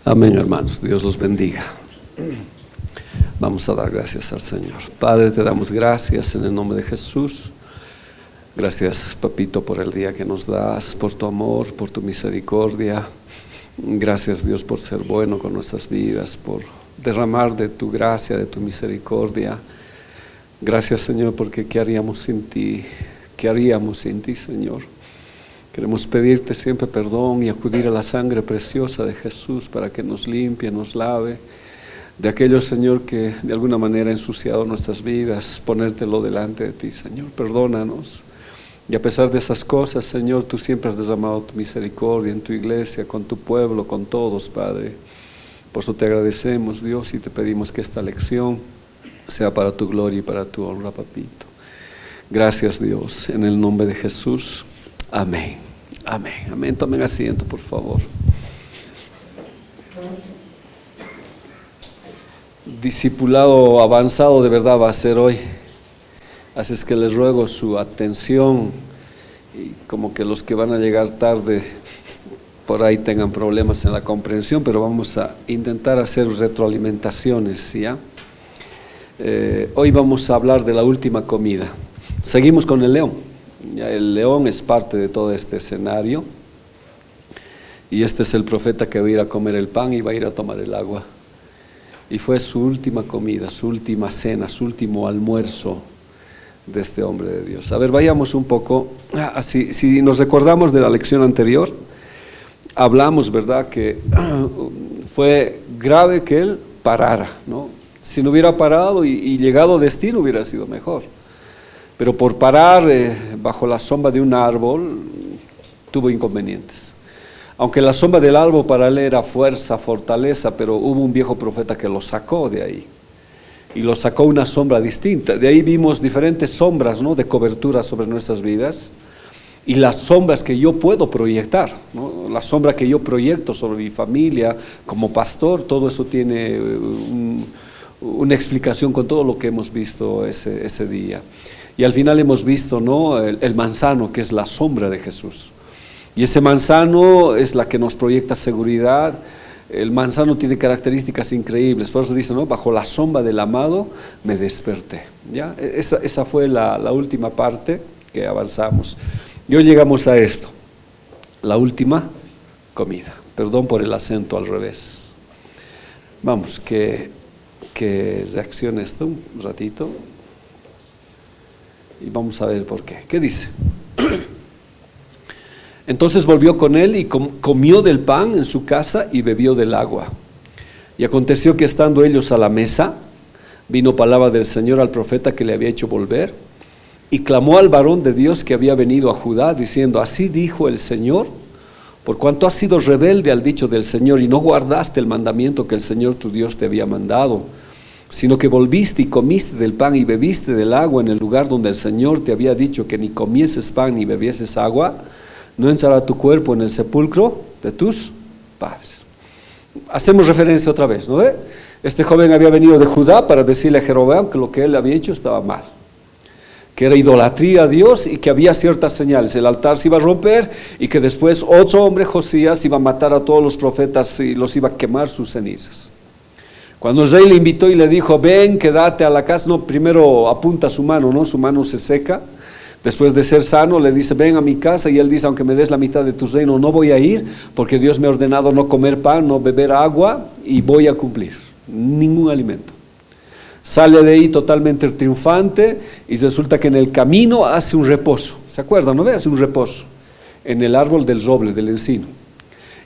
Amén, hermanos. Dios los bendiga. Vamos a dar gracias al Señor. Padre, te damos gracias en el nombre de Jesús. Gracias, papito, por el día que nos das, por tu amor, por tu misericordia. Gracias, Dios, por ser bueno con nuestras vidas, por derramar de tu gracia, de tu misericordia. Gracias, Señor, porque ¿qué haríamos sin ti? ¿Qué haríamos sin ti, Señor? Queremos pedirte siempre perdón y acudir a la sangre preciosa de Jesús para que nos limpie, nos lave de aquello, Señor, que de alguna manera ha ensuciado nuestras vidas, ponértelo delante de ti, Señor. Perdónanos. Y a pesar de esas cosas, Señor, tú siempre has derramado tu misericordia en tu iglesia, con tu pueblo, con todos, Padre. Por eso te agradecemos, Dios, y te pedimos que esta lección sea para tu gloria y para tu honra, papito. Gracias, Dios, en el nombre de Jesús. Amén, amén, amén. Tomen asiento, por favor. Discipulado avanzado de verdad va a ser hoy. Así es que les ruego su atención y como que los que van a llegar tarde por ahí tengan problemas en la comprensión, pero vamos a intentar hacer retroalimentaciones, ¿ya? Hoy vamos a hablar de la última comida. Seguimos con el león. Ya, el león es parte de todo este escenario y este es el profeta que va a ir a comer el pan y va a ir a tomar el agua, y fue su última comida, su última cena, su último almuerzo de este hombre de Dios. A ver, vayamos un poco, si nos recordamos de la lección anterior, hablamos, ¿verdad?, que fue grave que él parara, ¿no? Si no hubiera parado y llegado a destino hubiera sido mejor. Pero por parar bajo la sombra de un árbol, tuvo inconvenientes. Aunque la sombra del árbol para él era fuerza, fortaleza, pero hubo un viejo profeta que lo sacó de ahí. Y lo sacó una sombra distinta. De ahí vimos diferentes sombras, ¿no?, de cobertura sobre nuestras vidas. Y las sombras que yo puedo proyectar, ¿no? La sombra que yo proyecto sobre mi familia, como pastor, todo eso tiene una explicación con todo lo que hemos visto ese día. Y al final hemos visto, ¿no?, el manzano, que es la sombra de Jesús. Y ese manzano es la que nos proyecta seguridad. El manzano tiene características increíbles. Por eso dice, ¿no?, bajo la sombra del amado me desperté. ¿Ya? Esa fue la última parte que avanzamos. Y hoy llegamos a esto, la última comida. Perdón por el acento al revés. Vamos, que reaccione esto un ratito. Y vamos a ver por qué. ¿Qué dice? Entonces volvió con él y comió del pan en su casa y bebió del agua. Y aconteció que estando ellos a la mesa, vino palabra del Señor al profeta que le había hecho volver, y clamó al varón de Dios que había venido a Judá, diciendo: así dijo el Señor, por cuanto has sido rebelde al dicho del Señor y no guardaste el mandamiento que el Señor tu Dios te había mandado, sino que volviste y comiste del pan y bebiste del agua en el lugar donde el Señor te había dicho que ni comieses pan ni bebieses agua, no entrará tu cuerpo en el sepulcro de tus padres. Hacemos referencia otra vez, ¿no ve? Este joven había venido de Judá para decirle a Jeroboam que lo que él había hecho estaba mal, que era idolatría a Dios y que había ciertas señales. El altar se iba a romper y que después otro hombre, Josías, iba a matar a todos los profetas y los iba a quemar sus cenizas. Cuando el rey le invitó y le dijo: ven, quédate a la casa, no, primero apunta su mano, ¿no? Su mano se seca. Después de ser sano, le dice: ven a mi casa, y él dice: aunque me des la mitad de tu reino, no voy a ir, porque Dios me ha ordenado no comer pan, no beber agua, y voy a cumplir ningún alimento. Sale de ahí totalmente triunfante, y resulta que en el camino hace un reposo. ¿Se acuerdan? ¿No ve? Hace un reposo en el árbol del roble, del encino.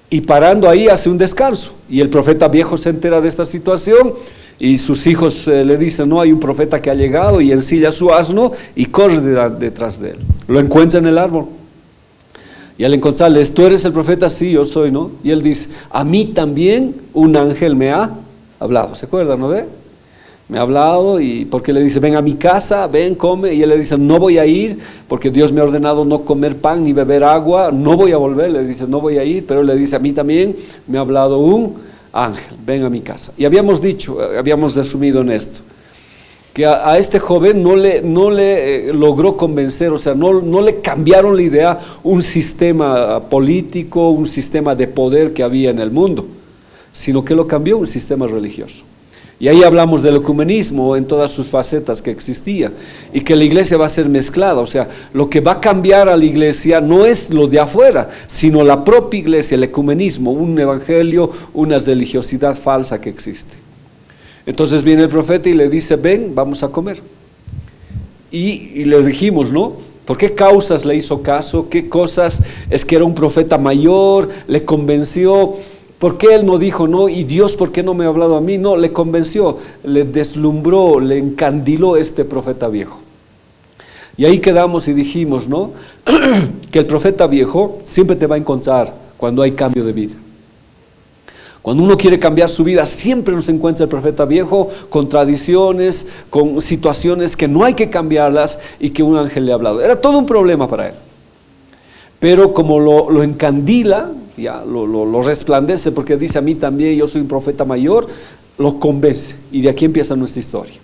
Y parando ahí hace un descanso, y el profeta viejo se entera de esta situación, y sus hijos le dicen: no, hay un profeta que ha llegado, y ensilla su asno y corre detrás de él. Lo encuentra en el árbol, y al encontrarle: ¿tú eres el profeta? Sí, yo soy, ¿no? Y él dice: a mí también un ángel me ha hablado. ¿Se acuerdan, no ve? Me ha hablado, y porque le dice: ven a mi casa, ven, come, y él le dice: no voy a ir, porque Dios me ha ordenado no comer pan ni beber agua, no voy a volver. Le dice: no voy a ir, pero él le dice: a mí también me ha hablado un ángel, ven a mi casa. Y habíamos resumido en esto, que a este joven no le logró convencer, o sea, no le cambiaron la idea un sistema político, un sistema de poder que había en el mundo, sino que lo cambió un sistema religioso. Y ahí hablamos del ecumenismo en todas sus facetas que existía, y que la iglesia va a ser mezclada. O sea, lo que va a cambiar a la iglesia no es lo de afuera, sino la propia iglesia, el ecumenismo, un evangelio, una religiosidad falsa que existe. Entonces viene el profeta y le dice, ven, vamos a comer. Y le dijimos, ¿no? ¿Por qué causas le hizo caso? ¿Qué cosas? Es que era un profeta mayor, le convenció. ¿Por qué él no dijo, no, y Dios, por qué no me ha hablado a mí? No, le convenció, le deslumbró, le encandiló este profeta viejo. Y ahí quedamos y dijimos, ¿no? Que el profeta viejo siempre te va a encontrar cuando hay cambio de vida. Cuando uno quiere cambiar su vida, siempre nos encuentra el profeta viejo con tradiciones, con situaciones que no hay que cambiarlas y que un ángel le ha hablado. Era todo un problema para él. Pero como lo encandila, ya lo resplandece, porque dice, a mí también, yo soy un profeta mayor, lo convence. Y de aquí empieza nuestra historia.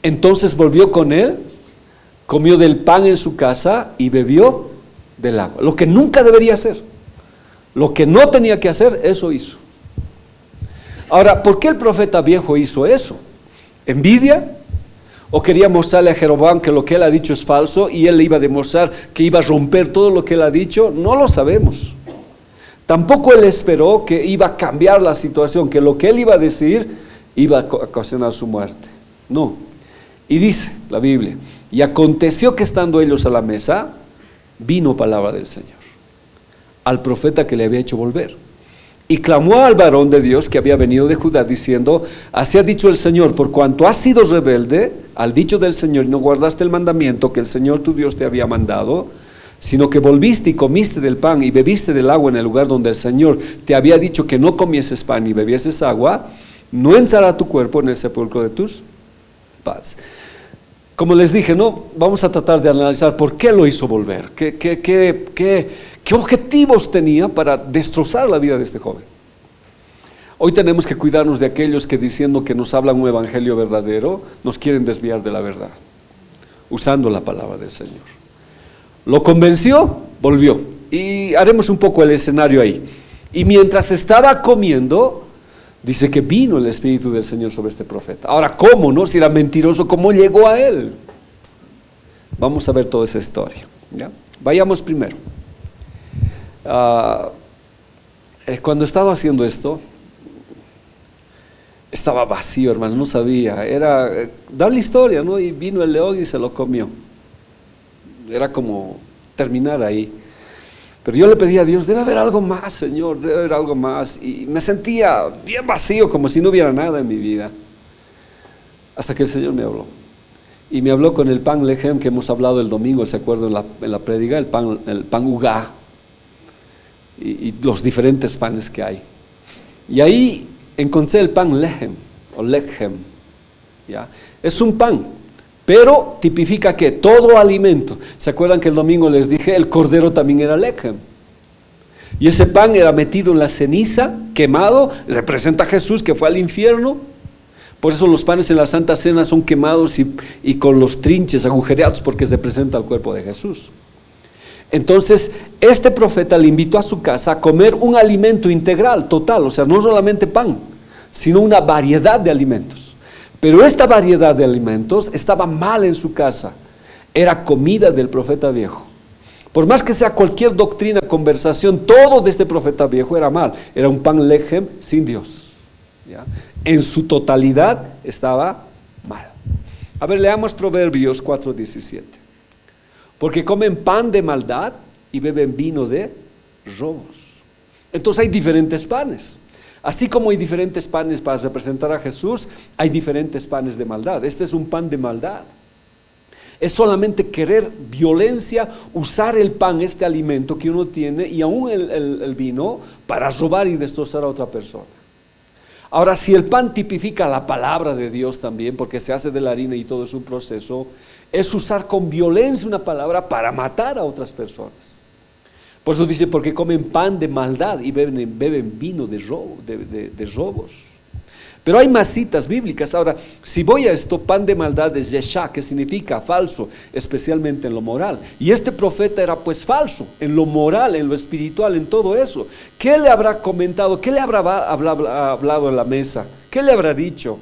Entonces volvió con él, comió del pan en su casa y bebió del agua. Lo que nunca debería hacer. Lo que no tenía que hacer, eso hizo. Ahora, ¿por qué el profeta viejo hizo eso? ¿Envidia? ¿O quería mostrarle a Jeroboam que lo que él ha dicho es falso y él le iba a demostrar que iba a romper todo lo que él ha dicho? No lo sabemos. Tampoco él esperó que iba a cambiar la situación, que lo que él iba a decir iba a ocasionar su muerte. No. Y dice la Biblia, y aconteció que estando ellos a la mesa, vino palabra del Señor al profeta que le había hecho volver. Y clamó al varón de Dios que había venido de Judá, diciendo, así ha dicho el Señor, por cuanto has sido rebelde al dicho del Señor y no guardaste el mandamiento que el Señor tu Dios te había mandado, sino que volviste y comiste del pan y bebiste del agua en el lugar donde el Señor te había dicho que no comieses pan y bebieses agua, no entrará tu cuerpo en el sepulcro de tus padres. Como les dije, no, vamos a tratar de analizar por qué lo hizo volver, qué objetivos tenía para destrozar la vida de este joven. Hoy tenemos que cuidarnos de aquellos que, diciendo que nos hablan un evangelio verdadero, nos quieren desviar de la verdad, usando la palabra del Señor. Lo convenció, volvió. Y haremos un poco el escenario ahí. Y mientras estaba comiendo, dice que vino el Espíritu del Señor sobre este profeta. Ahora, ¿cómo, no? Si era mentiroso, ¿cómo llegó a él? Vamos a ver toda esa historia, ¿ya? Vayamos primero. Cuando estaba haciendo esto, estaba vacío, hermanos, no sabía. Era dar la historia, ¿no? Y vino el león y se lo comió. Era como terminar ahí. Pero yo le pedí a Dios, debe haber algo más, Señor, debe haber algo más. Y me sentía bien vacío, como si no hubiera nada en mi vida. Hasta que el Señor me habló. Y me habló con el pan Lechem que hemos hablado el domingo, ¿se acuerdan? En la prédica, el pan Ugá. Y los diferentes panes que hay. Y ahí encontré el pan Lechem, o Lechem. ¿Ya? Es un pan, pero tipifica que todo alimento. ¿Se acuerdan que el domingo les dije? El cordero también era Lechem. Y ese pan era metido en la ceniza, quemado, representa a Jesús que fue al infierno. Por eso los panes en la Santa Cena son quemados y con los trinches agujereados, porque representa el cuerpo de Jesús. Entonces, este profeta le invitó a su casa a comer un alimento integral, total, o sea, no solamente pan, sino una variedad de alimentos. Pero esta variedad de alimentos estaba mal en su casa, era comida del profeta viejo. Por más que sea cualquier doctrina, conversación, todo de este profeta viejo era mal, era un pan Lechem sin Dios, ¿ya? En su totalidad estaba mal. A ver, leamos Proverbios 4:17. Porque comen pan de maldad y beben vino de robos. Entonces hay diferentes panes. Así como hay diferentes panes para representar a Jesús, hay diferentes panes de maldad. Este es un pan de maldad. Es solamente querer violencia, usar el pan, este alimento que uno tiene, y aún el vino, para robar y destrozar a otra persona. Ahora, si el pan tipifica la palabra de Dios también, porque se hace de la harina y todo es un proceso, es usar con violencia una palabra para matar a otras personas. Por eso dice, porque comen pan de maldad y beben vino de robos. Pero hay más citas bíblicas. Ahora, si voy a esto, pan de maldad es yeshá, que significa falso, especialmente en lo moral. Y este profeta era pues falso, en lo moral, en lo espiritual, en todo eso. ¿Qué le habrá comentado? ¿Qué le habrá hablado en la mesa? ¿Qué le habrá dicho?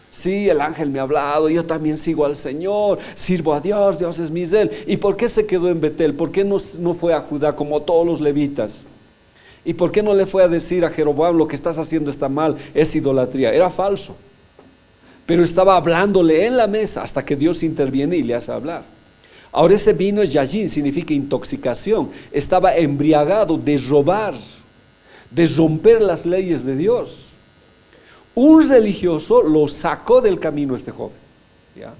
Sí, el ángel me ha hablado, yo también sigo al Señor, sirvo a Dios, Dios es mi Él. ¿Y por qué se quedó en Betel? ¿Por qué no fue a Judá como todos los levitas? ¿Y por qué no le fue a decir a Jeroboam, lo que estás haciendo está mal, es idolatría? Era falso, pero estaba hablándole en la mesa hasta que Dios interviene y le hace hablar. Ahora ese vino es yayin, significa intoxicación. Estaba embriagado de robar, de romper las leyes de Dios. Un religioso lo sacó del camino este joven, ¿ya?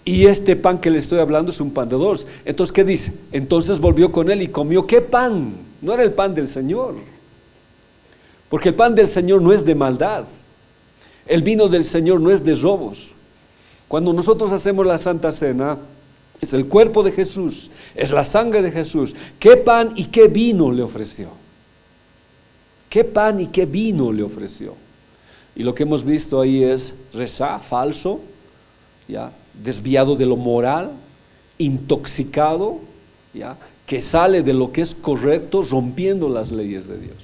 Y este pan que le estoy hablando es un pan de dolores. Entonces, ¿qué dice? Entonces volvió con él y comió. ¿Qué pan? No era el pan del Señor, porque el pan del Señor no es de maldad. El vino del Señor no es de robos. Cuando nosotros hacemos la Santa Cena, es el cuerpo de Jesús, es la sangre de Jesús. ¿Qué pan y qué vino le ofreció? ¿Qué pan y qué vino le ofreció? Y lo que hemos visto ahí es rezá, falso, ¿ya? Desviado de lo moral, intoxicado, ¿ya? Que sale de lo que es correcto, rompiendo las leyes de Dios.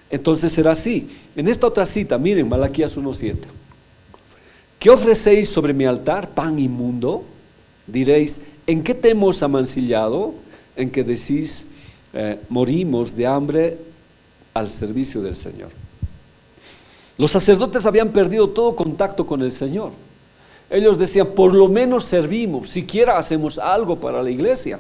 Entonces será así. En esta otra cita, miren, Malaquías 1:7. ¿Qué ofrecéis sobre mi altar? Pan inmundo. Diréis, ¿en qué te hemos amancillado? En que decís, morimos de hambre al servicio del Señor. Los sacerdotes habían perdido todo contacto con el Señor. Ellos decían, por lo menos servimos, siquiera hacemos algo para la iglesia.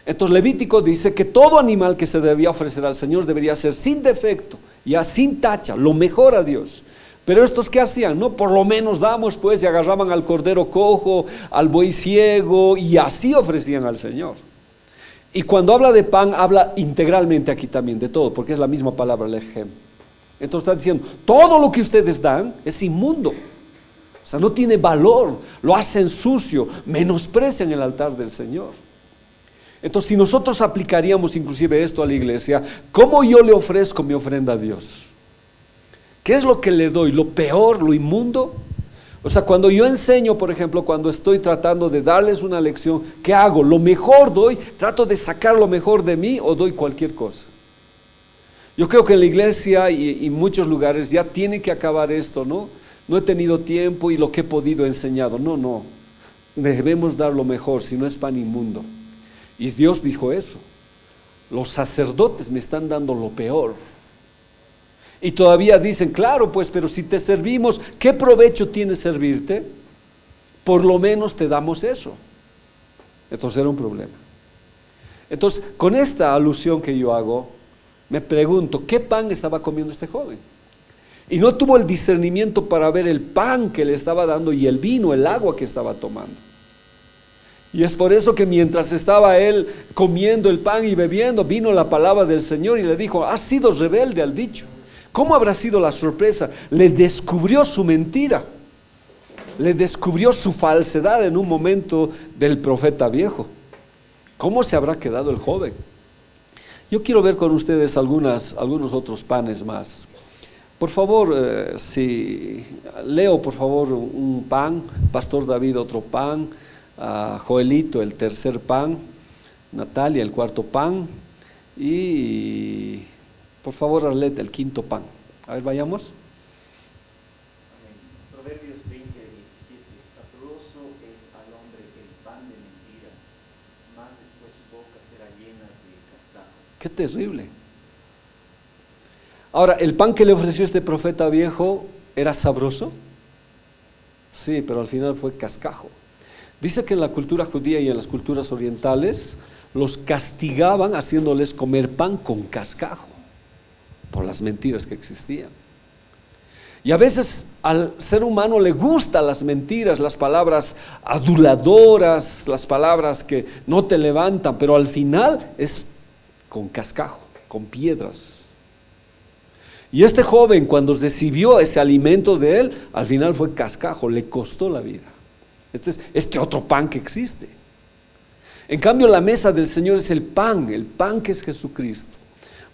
Entonces Levítico dice que todo animal que se debía ofrecer al Señor debería ser sin defecto, ya sin tacha, lo mejor a Dios. Pero estos, ¿qué hacían? No, por lo menos damos, pues, y agarraban al cordero cojo, al buey ciego, y así ofrecían al Señor. Y cuando habla de pan, habla integralmente aquí también de todo, porque es la misma palabra, lechem. Entonces está diciendo, todo lo que ustedes dan es inmundo. O sea, no tiene valor, lo hacen sucio, menosprecian el altar del Señor. Entonces, si nosotros aplicaríamos inclusive esto a la iglesia, ¿cómo yo le ofrezco mi ofrenda a Dios? ¿Qué es lo que le doy? ¿Lo peor, lo inmundo? O sea, cuando yo enseño, por ejemplo, cuando estoy tratando de darles una lección, ¿qué hago? ¿Lo mejor doy? ¿Trato de sacar lo mejor de mí o doy cualquier cosa? Yo creo que en la iglesia y muchos lugares ya tiene que acabar esto, ¿no? No he tenido tiempo y lo que he podido he enseñado. No, debemos dar lo mejor, si no es pan inmundo. Y Dios dijo eso. Los sacerdotes me están dando lo peor. Y todavía dicen, claro, pues, pero si te servimos, ¿qué provecho tiene servirte? Por lo menos te damos eso. Entonces era un problema. Entonces, con esta alusión que yo hago, me pregunto, ¿qué pan estaba comiendo este joven? Y no tuvo el discernimiento para ver el pan que le estaba dando y el vino, el agua que estaba tomando. Y es por eso que mientras estaba él comiendo el pan y bebiendo, vino la palabra del Señor y le dijo, has sido rebelde al dicho. ¿Cómo habrá sido la sorpresa? Le descubrió su mentira, le descubrió su falsedad en un momento del profeta viejo. ¿Cómo se habrá quedado el joven? Yo quiero ver con ustedes algunos otros panes más. Por favor, si Leo, por favor, un pan, Pastor David otro pan, Joelito el tercer pan, Natalia el cuarto pan y por favor Arlette el quinto pan. A ver, vayamos. Proverbios 20:17. Sabroso es al hombre el pan de mentira, mas después su boca será llena de cascajo. Qué terrible. Ahora, ¿el pan que le ofreció este profeta viejo era sabroso? Sí, pero al final fue cascajo. Dice que en la cultura judía y en las culturas orientales los castigaban haciéndoles comer pan con cascajo por las mentiras que existían. Y a veces al ser humano le gustan las mentiras, las palabras aduladoras, las palabras que no te levantan, pero al final es con cascajo, con piedras. Y este joven, cuando recibió ese alimento de él, al final fue cascajo, le costó la vida. Este es este otro pan que existe. En cambio, la mesa del Señor es el pan que es Jesucristo.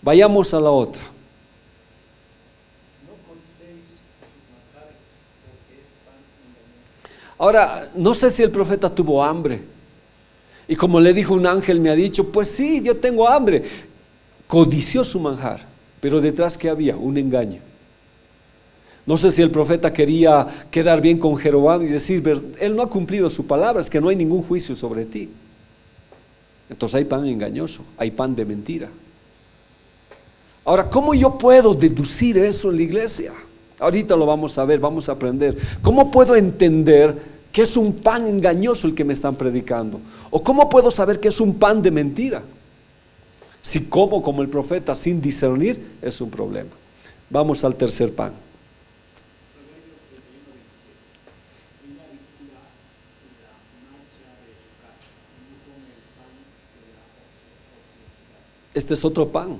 Vayamos a la otra. No Ahora, no sé si el profeta tuvo hambre. Y como le dijo un ángel, me ha dicho, pues sí, yo tengo hambre. Codició su manjar, pero detrás ¿qué había? Un engaño. No sé si el profeta quería quedar bien con Jeroboam y decir, él no ha cumplido su palabra, es que no hay ningún juicio sobre ti. Entonces hay pan engañoso, hay pan de mentira. Ahora, ¿cómo yo puedo deducir eso en la iglesia? Ahorita lo vamos a ver, vamos a aprender. ¿Cómo puedo entender que es un pan engañoso el que me están predicando? ¿O cómo puedo saber que es un pan de mentira? Si como el profeta sin discernir, es un problema. Vamos al tercer pan. Este es otro pan.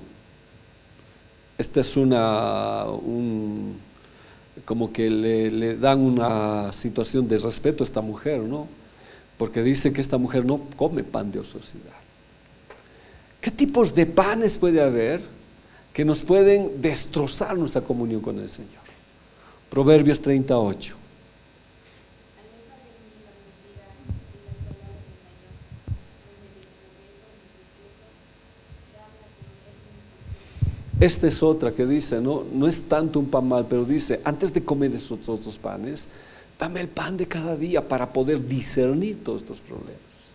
Este es como que le dan una situación de respeto a esta mujer, ¿no? Porque dice que esta mujer no come pan de ociosidad. ¿Qué tipos de panes puede haber que nos pueden destrozar nuestra comunión con el Señor? Proverbios 38. Esta es otra que dice, no es tanto un pan mal, pero dice, antes de comer esos otros panes, dame el pan de cada día para poder discernir todos estos problemas.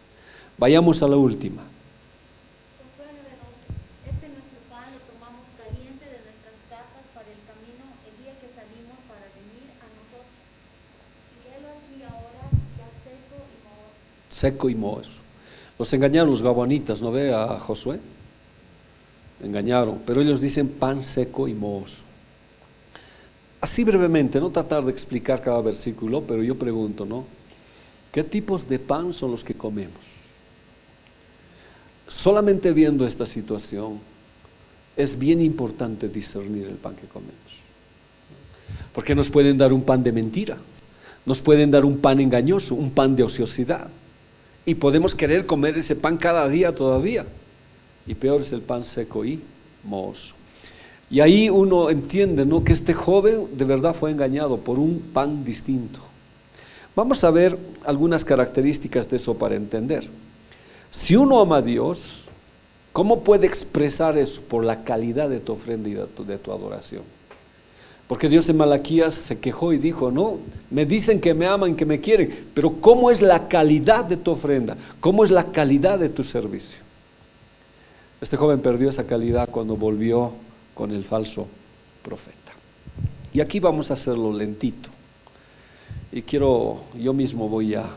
Vayamos a la última. Este nuestro pan lo tomamos caliente de nuestras casas para el camino el día que salimos para venir a nosotros. Y él aquí ahora ya seco y mohoso. Seco y mohoso. Los engañaron los gabonitas, ¿no ve a Josué? Engañaron, pero ellos dicen pan seco y mohoso. Así brevemente, no tratar de explicar cada versículo, pero yo pregunto, ¿no? ¿Qué tipos de pan son los que comemos? Solamente viendo esta situación, es bien importante discernir el pan que comemos. Porque nos pueden dar un pan de mentira, nos pueden dar un pan engañoso, un pan de ociosidad. Y podemos querer comer ese pan cada día todavía. Y peor es el pan seco y mohoso. Y ahí uno entiende, ¿no?, que este joven de verdad fue engañado por un pan distinto. Vamos a ver algunas características de eso para entender. Si uno ama a Dios, ¿cómo puede expresar eso? Por la calidad de tu ofrenda y de tu adoración. Porque Dios en Malaquías se quejó y dijo, no, me dicen que me aman, que me quieren, pero ¿cómo es la calidad de tu ofrenda? ¿Cómo es la calidad de tu servicio? Este joven perdió esa calidad cuando volvió con el falso profeta. Y aquí vamos a hacerlo lentito. Y yo mismo voy a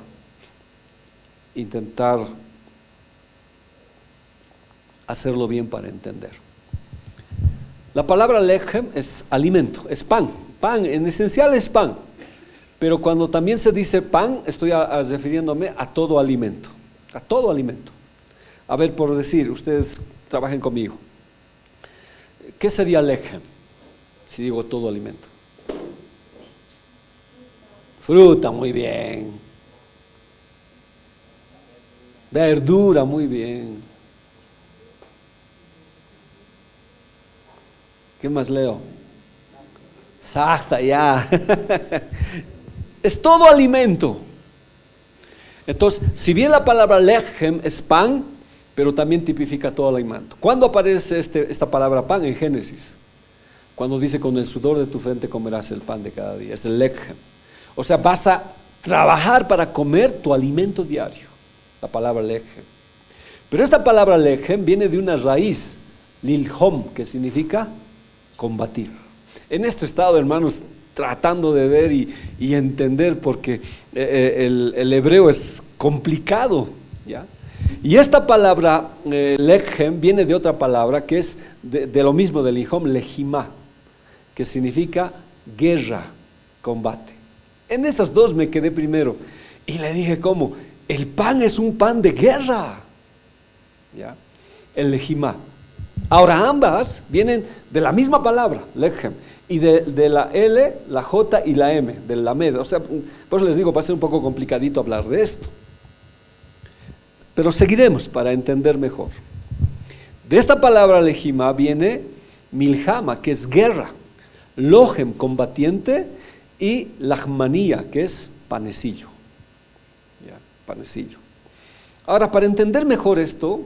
intentar hacerlo bien para entender. La palabra lechem es alimento, es pan. Pan, en esencial es pan. Pero cuando también se dice pan, estoy refiriéndome a todo alimento. A todo alimento. A ver, por decir, ustedes trabajen conmigo. ¿Qué sería lechem? Si digo todo alimento. Fruta, muy bien. Verdura, muy bien. ¿Qué más leo? Sasta, ya. Es todo alimento. Entonces, si bien la palabra lechem es pan, pero también tipifica todo el alimento. ¿Cuándo aparece esta palabra pan? En Génesis. Cuando dice, con el sudor de tu frente comerás el pan de cada día. Es el lechem. O sea, vas a trabajar para comer tu alimento diario. La palabra lechem. Pero esta palabra lechem viene de una raíz, lilhom, que significa combatir. En este estado, hermanos, tratando de ver y entender, porque el hebreo es complicado, ¿ya? Y esta palabra lechem viene de otra palabra que es de lo mismo del lilhom, lejimá, que significa guerra, combate. En esas dos me quedé primero y le dije, ¿cómo? El pan es un pan de guerra, ¿ya? El lejimá. Ahora ambas vienen de la misma palabra, lechem, y de la L, la J y la M, del lamed. O sea, por eso les digo, va a ser un poco complicadito hablar de esto. Pero seguiremos para entender mejor. De esta palabra lejimá viene milhama, que es guerra, lohem, combatiente, y lachmanía, que es panecillo. panecillo. Ahora, para entender mejor esto,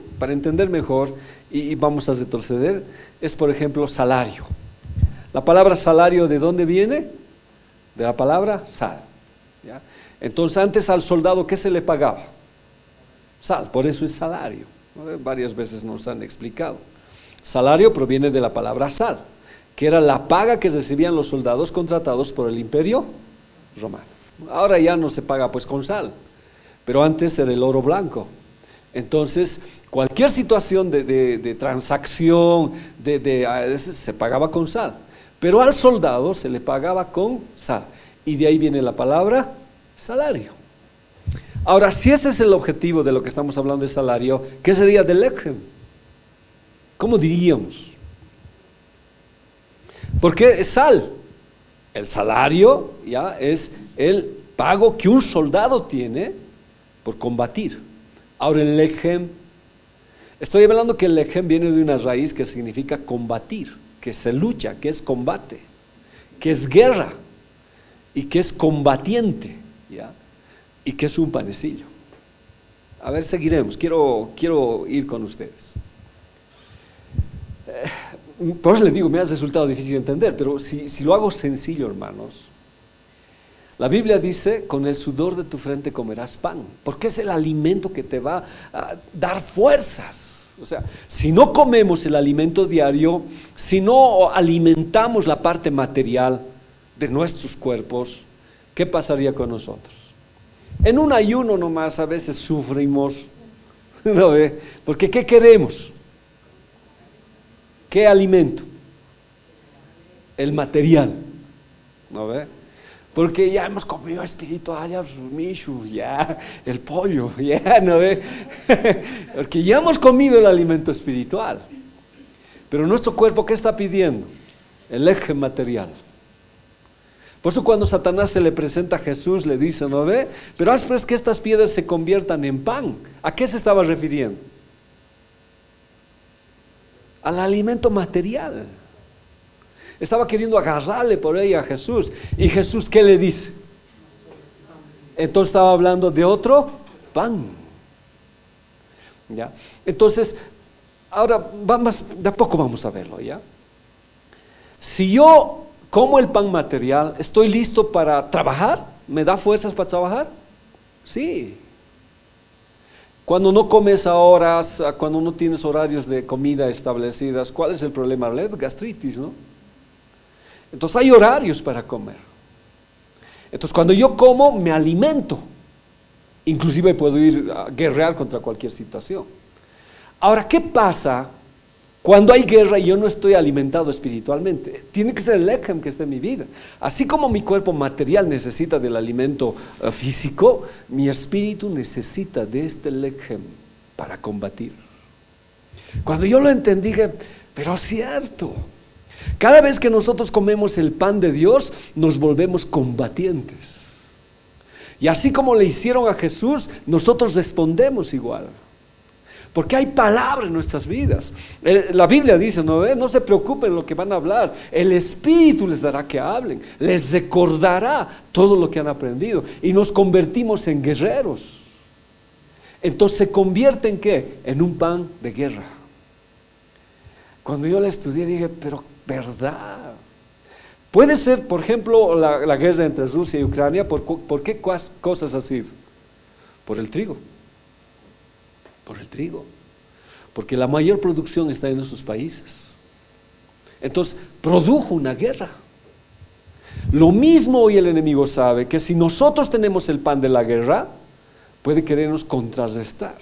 y vamos a retroceder, es por ejemplo salario. La palabra salario, ¿de dónde viene? De la palabra sal, ¿ya? Entonces antes al soldado, ¿qué se le pagaba? Sal, por eso es salario, ¿no? Varias veces nos han explicado. Salario proviene de la palabra sal, que era la paga que recibían los soldados contratados por el Imperio Romano. Ahora ya no se paga pues con sal, pero antes era el oro blanco. Entonces cualquier situación de transacción se pagaba con sal, pero al soldado se le pagaba con sal, y de ahí viene la palabra salario. Ahora, si ese es el objetivo de lo que estamos hablando de salario, ¿qué sería del lechem? ¿Cómo diríamos? Porque es sal. El salario ya es el pago que un soldado tiene por combatir. Ahora el lechem, estoy hablando que el lechem viene de una raíz que significa combatir, que se lucha, que es combate, que es guerra y que es combatiente, ¿ya? Y que es un panecillo. A ver, seguiremos, quiero ir con ustedes. Por eso les digo, me ha resultado difícil entender, pero si lo hago sencillo, hermanos, la Biblia dice, con el sudor de tu frente comerás pan, porque es el alimento que te va a dar fuerzas. O sea, si no comemos el alimento diario, si no alimentamos la parte material de nuestros cuerpos, ¿qué pasaría con nosotros? En un ayuno nomás a veces sufrimos, ¿no ve? Porque ¿qué queremos? ¿Qué alimento? El material, ¿no ve? Porque ya hemos comido espiritual, ya mishu, ya el pollo, ya, ¿no ve? Porque ya hemos comido el alimento espiritual. Pero nuestro cuerpo, ¿qué está pidiendo? El eje material. Por eso cuando Satanás se le presenta a Jesús, le dice, ¿no ve? Pero haz pues que estas piedras se conviertan en pan. ¿A qué se estaba refiriendo? Al alimento material. Estaba queriendo agarrarle por ahí a Jesús. ¿Y Jesús qué le dice? Entonces estaba hablando de otro pan, ¿ya? Entonces, ahora de a poco vamos a verlo, ¿ya? Si yo como el pan material, ¿estoy listo para trabajar? ¿Me da fuerzas para trabajar? Sí. Cuando no comes a horas, cuando no tienes horarios de comida establecidas, ¿cuál es el problema? La gastritis, ¿no? Entonces hay horarios para comer. Entonces cuando yo como, me alimento. Inclusive puedo ir a guerrear contra cualquier situación. Ahora, ¿qué pasa cuando hay guerra y yo no estoy alimentado espiritualmente? Tiene que ser el lechem que esté en mi vida. Así como mi cuerpo material necesita del alimento físico, mi espíritu necesita de este lechem para combatir. Cuando yo lo entendí, dije, pero es cierto. Cada vez que nosotros comemos el pan de Dios, nos volvemos combatientes. Y así como le hicieron a Jesús, nosotros respondemos igual. Porque hay palabra en nuestras vidas. La Biblia dice, no se preocupen lo que van a hablar. El Espíritu les dará que hablen. Les recordará todo lo que han aprendido. Y nos convertimos en guerreros. Entonces se convierte en ¿qué? En un pan de guerra. Cuando yo la estudié dije, pero ¿verdad? Puede ser, por ejemplo, la guerra entre Rusia y Ucrania, ¿por qué cosas ha sido? Por el trigo. Por el trigo. Porque la mayor producción está en esos países. Entonces, produjo una guerra. Lo mismo hoy el enemigo sabe que si nosotros tenemos el pan de la guerra, puede querernos contrarrestar.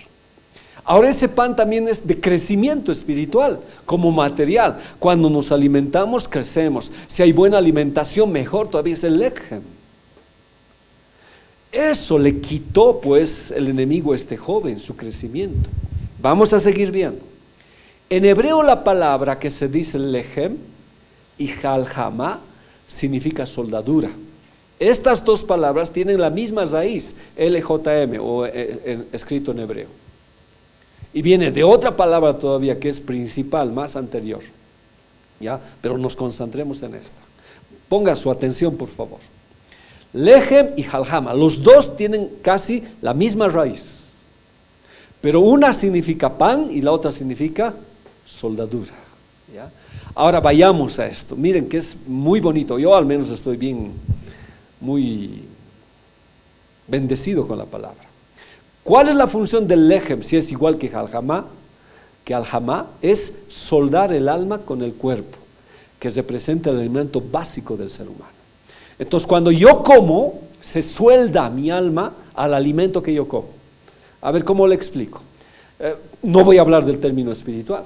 Ahora ese pan también es de crecimiento espiritual, como material. Cuando nos alimentamos, crecemos. Si hay buena alimentación, mejor todavía es el lechem. Eso le quitó pues el enemigo a este joven, su crecimiento. Vamos a seguir viendo. En hebreo la palabra que se dice lechem y jalhamá significa soldadura. Estas dos palabras tienen la misma raíz, LJM, o escrito en hebreo. Y viene de otra palabra todavía que es principal, más anterior, ¿ya? Pero nos concentremos en esta. Ponga su atención, por favor. Lechem y Jalhama, los dos tienen casi la misma raíz, pero una significa pan y la otra significa soldadura, ¿ya? Ahora vayamos a esto, miren que es muy bonito, yo al menos estoy muy bendecido con la palabra. ¿Cuál es la función del lechem si es igual que Jalhama? Que Alhamá es soldar el alma con el cuerpo, que representa el alimento básico del ser humano. Entonces cuando yo como, se suelda mi alma al alimento que yo como. A ver, ¿cómo le explico? No voy a hablar del término espiritual.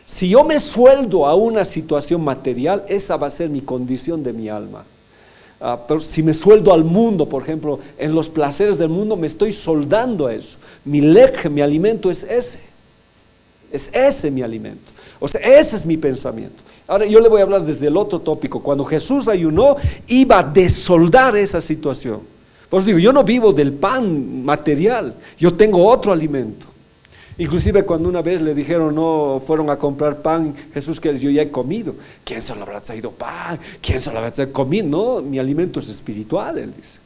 Si yo me sueldo a una situación material, esa va a ser mi condición de mi alma. Pero si me sueldo al mundo, por ejemplo, en los placeres del mundo, me estoy soldando a eso. Mi lechem, mi alimento es ese. Es ese mi alimento. O sea, ese es mi pensamiento. Ahora yo le voy a hablar desde el otro tópico. Cuando Jesús ayunó, iba a desoldar esa situación. Por eso digo, yo no vivo del pan material, yo tengo otro alimento. Inclusive cuando una vez le dijeron, no, fueron a comprar pan, Jesús que les dijo, yo ya he comido. ¿Quién se lo habrá traído pan? ¿Quién se lo habrá traído comido? No, mi alimento es espiritual, él dice.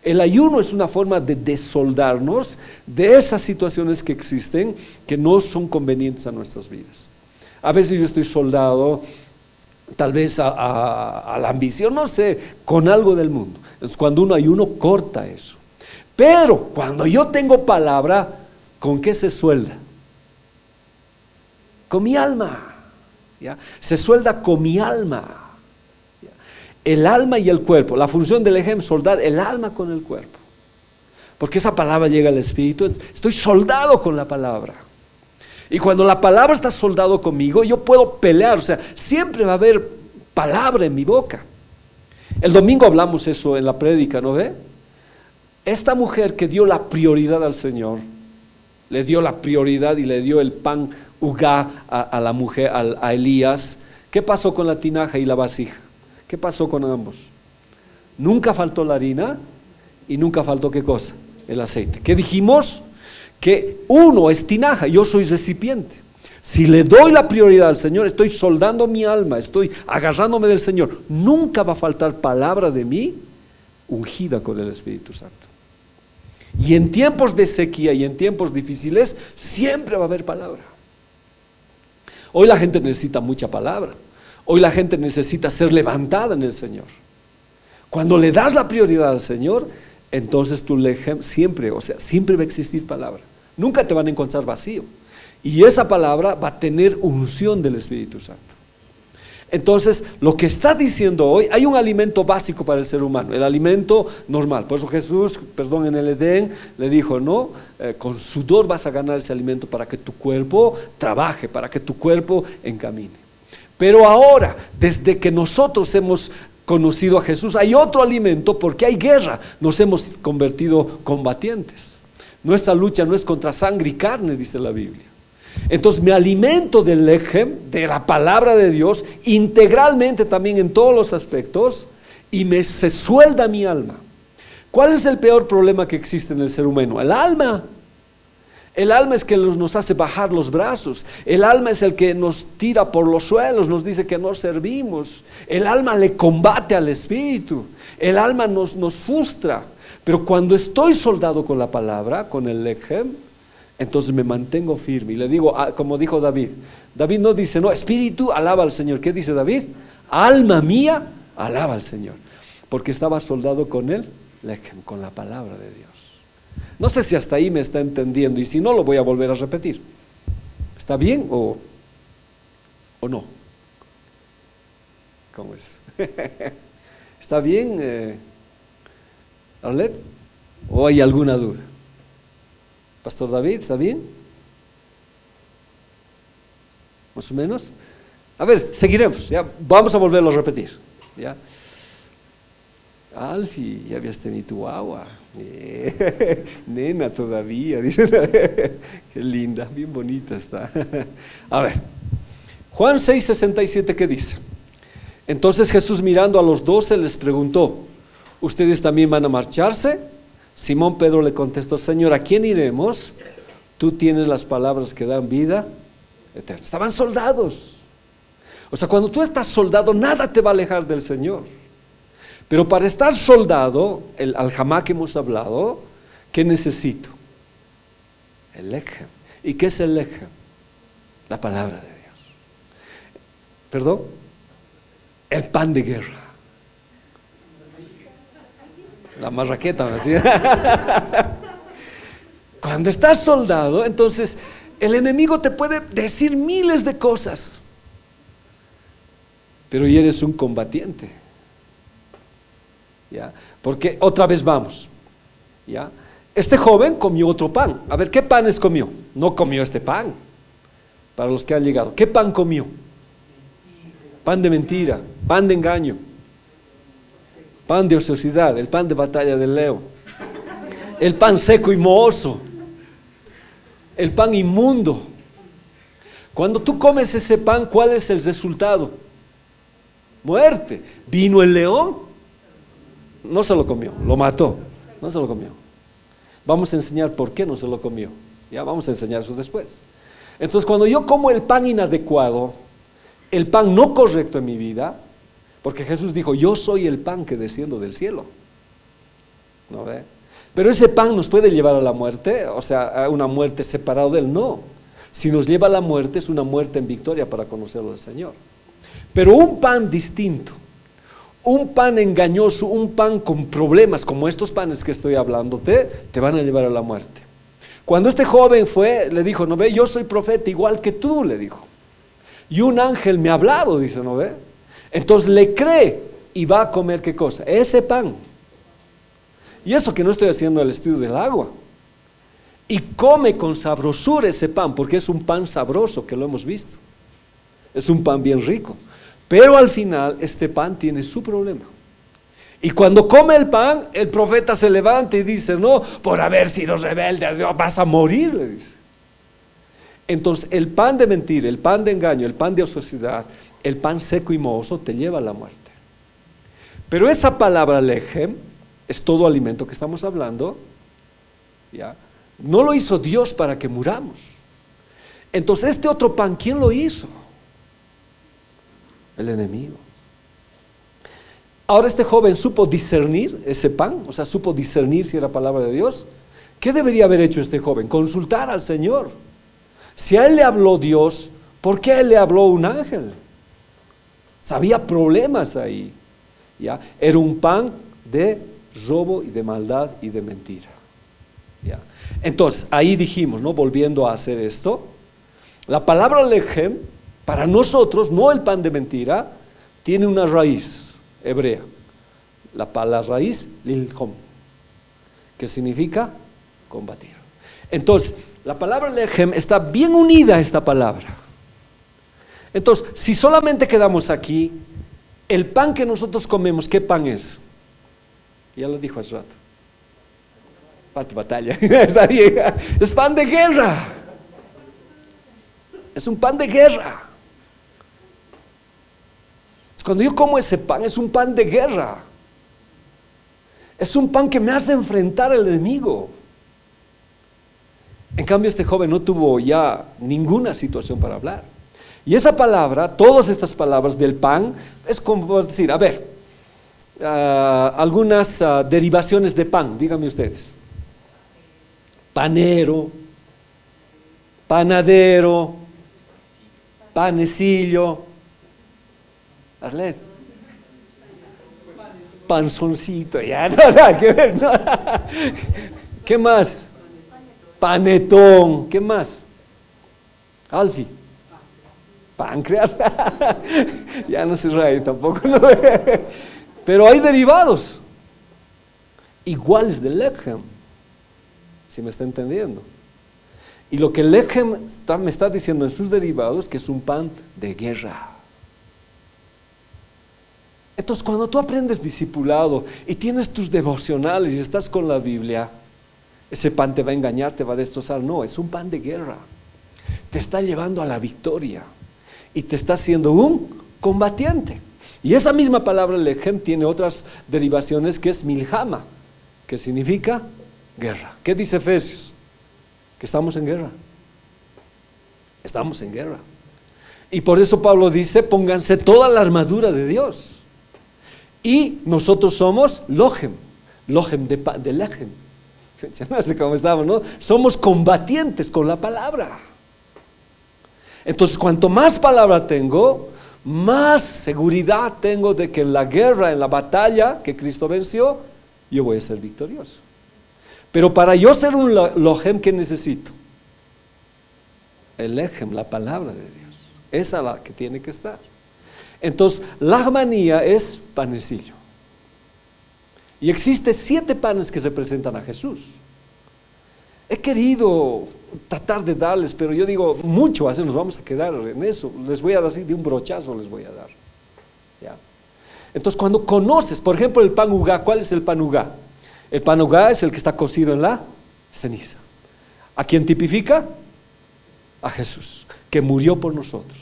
El ayuno es una forma de desoldarnos de esas situaciones que existen que no son convenientes a nuestras vidas. A veces yo estoy soldado tal vez a la ambición, no sé, con algo del mundo. Entonces cuando uno ayuno corta eso. Pero cuando yo tengo palabra, ¿con qué se suelda? Con mi alma, ¿ya? Se suelda con mi alma. El alma y el cuerpo, la función del lechem, soldar el alma con el cuerpo, porque esa palabra llega al espíritu. Estoy soldado con la palabra, y cuando la palabra está soldado conmigo, yo puedo pelear, o sea, siempre va a haber palabra en mi boca. El domingo hablamos eso en la prédica, ¿no ve? Esta mujer que dio la prioridad al Señor, le dio la prioridad y le dio el pan ugá a la mujer, a Elías. ¿Qué pasó con la tinaja y la vasija? ¿Qué pasó con ambos? Nunca faltó la harina y nunca faltó ¿qué cosa? El aceite. ¿Qué dijimos? Que uno es tinaja, yo soy recipiente. Si le doy la prioridad al Señor, estoy soldando mi alma, estoy agarrándome del Señor. Nunca va a faltar palabra de mí ungida con el Espíritu Santo. Y en tiempos de sequía y en tiempos difíciles, siempre va a haber palabra. Hoy la gente necesita mucha palabra. Hoy la gente necesita ser levantada en el Señor. Cuando le das la prioridad al Señor, entonces tu lechem siempre, o sea, siempre va a existir palabra. Nunca te van a encontrar vacío. Y esa palabra va a tener unción del Espíritu Santo. Entonces, lo que está diciendo hoy, hay un alimento básico para el ser humano, el alimento normal. Por eso Jesús, en el Edén, le dijo, no, con sudor vas a ganar ese alimento para que tu cuerpo trabaje, para que tu cuerpo encamine. Pero ahora, desde que nosotros hemos conocido a Jesús, hay otro alimento porque hay guerra. Nos hemos convertido combatientes. Nuestra lucha no es contra sangre y carne, dice la Biblia. Entonces me alimento del lechem, de la palabra de Dios, integralmente también en todos los aspectos, y se suelda mi alma. ¿Cuál es el peor problema que existe en el ser humano? El alma. El alma es que nos hace bajar los brazos. El alma es el que nos tira por los suelos, nos dice que no servimos. El alma le combate al espíritu. El alma nos frustra. Pero cuando estoy soldado con la palabra, con el lechem, entonces me mantengo firme. Y le digo, como dijo David. David no dice, no, espíritu, alaba al Señor. ¿Qué dice David? Alma mía, alaba al Señor. Porque estaba soldado con el lechem, con la palabra de Dios. No sé si hasta ahí me está entendiendo, y si no, lo voy a volver a repetir. ¿Está bien o no? ¿Cómo es? ¿Está bien, Arlet? ¿O hay alguna duda? Pastor David, ¿está bien? ¿Más o menos? A ver, seguiremos, ya vamos a volverlo a repetir, ¿ya? Alfie, ya habías tenido tu agua. Nena todavía, dice. Qué linda, bien bonita está. A ver, Juan 6:67, ¿qué dice? Entonces Jesús, mirando a los 12, les preguntó, ¿ustedes también van a marcharse? Simón Pedro le contestó, Señor, ¿a quién iremos? Tú tienes las palabras que dan vida eterna. Estaban soldados. O sea, cuando tú estás soldado, nada te va a alejar del Señor. Pero para estar soldado, el aljamá que hemos hablado, ¿qué necesito? El lechem. ¿Y qué es el lechem? La palabra de Dios. ¿Perdón? El pan de guerra. La marraqueta me decía. Cuando estás soldado, entonces el enemigo te puede decir miles de cosas, pero y eres un combatiente, ¿ya? Porque otra vez vamos, ¿ya? Este joven comió otro pan. A ver, ¿qué panes comió? No comió este pan. Para los que han llegado, ¿qué pan comió? Pan de mentira, pan de engaño, pan de ociosidad, el pan de batalla del Leo, el pan seco y mohoso, el pan inmundo. Cuando tú comes ese pan, ¿cuál es el resultado? Muerte. Vino el león, no se lo comió, lo mató, no se lo comió. Vamos a enseñar por qué no se lo comió. Ya vamos a enseñar eso después. Entonces, cuando yo como el pan inadecuado, el pan no correcto en mi vida, porque Jesús dijo, yo soy el pan que desciendo del cielo, ¿no ve? Pero ese pan nos puede llevar a la muerte, o sea, a una muerte separada de Él, no. Si nos lleva a la muerte, es una muerte en victoria para conocerlo al Señor. Pero un pan distinto, un pan engañoso, un pan con problemas, como estos panes que estoy hablando, te van a llevar a la muerte. Cuando este joven fue, le dijo, ¿no ve? Yo soy profeta igual que tú, le dijo. Y un ángel me ha hablado, dice, ¿no ve? Entonces le cree y va a comer, ¿qué cosa? Ese pan. Y eso que no estoy haciendo el estudio del agua. Y come con sabrosura ese pan, porque es un pan sabroso, que lo hemos visto. Es un pan bien rico. Pero al final este pan tiene su problema. Y cuando come el pan, el profeta se levanta y dice, no, por haber sido rebelde a Dios vas a morir, le dice. Entonces el pan de mentira, el pan de engaño, el pan de ociosidad, el pan seco y mohoso te lleva a la muerte. Pero esa palabra lechem es todo alimento que estamos hablando, ¿ya? No lo hizo Dios para que muramos. Entonces este otro pan, ¿quién lo hizo? El enemigo. Ahora este joven supo discernir ese pan, o sea, supo discernir si era palabra de Dios. ¿Qué debería haber hecho este joven? Consultar al Señor. Si a él le habló Dios, ¿por qué a él le habló un ángel? Había problemas ahí, ¿ya? Era un pan de robo y de maldad y de mentira, ¿ya? Entonces, ahí dijimos, ¿no? Volviendo a hacer esto, la palabra lechem, para nosotros, no el pan de mentira, tiene una raíz hebrea. La raíz, lilhom, que significa combatir. Entonces, la palabra lechem está bien unida a esta palabra. Entonces, si solamente quedamos aquí, el pan que nosotros comemos, ¿qué pan es? Ya lo dijo hace rato. Pan de batalla. Está bien. Es pan de guerra. Es un pan de guerra. Cuando yo como ese pan, es un pan de guerra. Es un pan que me hace enfrentar al enemigo. En cambio, este joven no tuvo ya ninguna situación para hablar. Y esa palabra, todas estas palabras del pan, es como decir, a ver, algunas derivaciones de pan, díganme ustedes. Panero, panadero, panecillo, Arlet, panzoncito, ya no nada que ver, no. ¿Qué más? Panetón, ¿qué más? Alfie, páncreas, ya no se ríe tampoco, ¿no? Pero hay derivados iguales del lechem, si me está entendiendo. Y lo que el lechem me está diciendo en sus derivados, que es un pan de guerra. Entonces, cuando tú aprendes discipulado y tienes tus devocionales y estás con la Biblia, ese pan te va a engañar, te va a destrozar. No, es un pan de guerra. Te está llevando a la victoria y te está haciendo un combatiente. Y esa misma palabra lechem tiene otras derivaciones, que es milhama, que significa guerra. ¿Qué dice Efesios? Que estamos en guerra. Estamos en guerra. Y por eso Pablo dice, pónganse toda la armadura de Dios. Y nosotros somos Lohem de Lechem. No sé cómo estamos, ¿no? Somos combatientes con la palabra. Entonces, cuanto más palabra tengo, más seguridad tengo de que en la guerra, en la batalla que Cristo venció, yo voy a ser victorioso. Pero para yo ser un Lohem, ¿qué necesito? El Lechem, la palabra de Dios. Esa es la que tiene que estar. Entonces, Lahmanía es panecillo. Y existe 7 panes que representan a Jesús. He querido tratar de darles, pero yo digo, mucho, así nos vamos a quedar en eso. Les voy a dar así, de un brochazo les voy a dar. ¿Ya? Entonces, cuando conoces, por ejemplo, el pan ugá, ¿cuál es el pan ugá? El pan ugá es el que está cocido en la ceniza. ¿A quién tipifica? A Jesús, que murió por nosotros.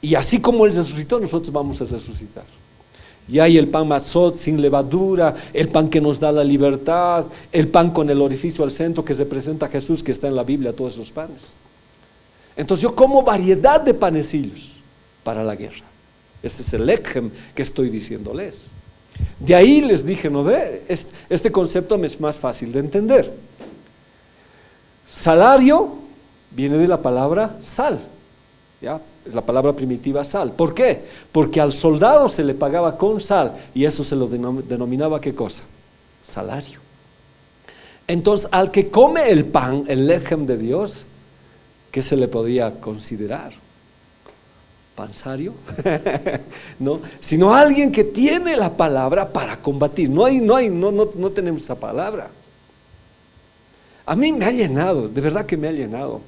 Y así como Él resucitó, nosotros vamos a resucitar. Y hay el pan mazot sin levadura, el pan que nos da la libertad, el pan con el orificio al centro que representa a Jesús, que está en la Biblia, todos esos panes. Entonces yo como variedad de panecillos para la guerra. Ese es el lechem que estoy diciéndoles. De ahí les dije, ¿no ve? Este concepto me es más fácil de entender. Salario viene de la palabra sal, ¿ya? Es la palabra primitiva sal. ¿Por qué? Porque al soldado se le pagaba con sal y eso se lo denominaba ¿qué cosa? Salario. Entonces al que come el pan, el lechem de Dios, ¿qué se le podría considerar? ¿Pansario? No, sino alguien que tiene la palabra para combatir. No tenemos esa palabra. A mí me ha llenado, de verdad que me ha llenado.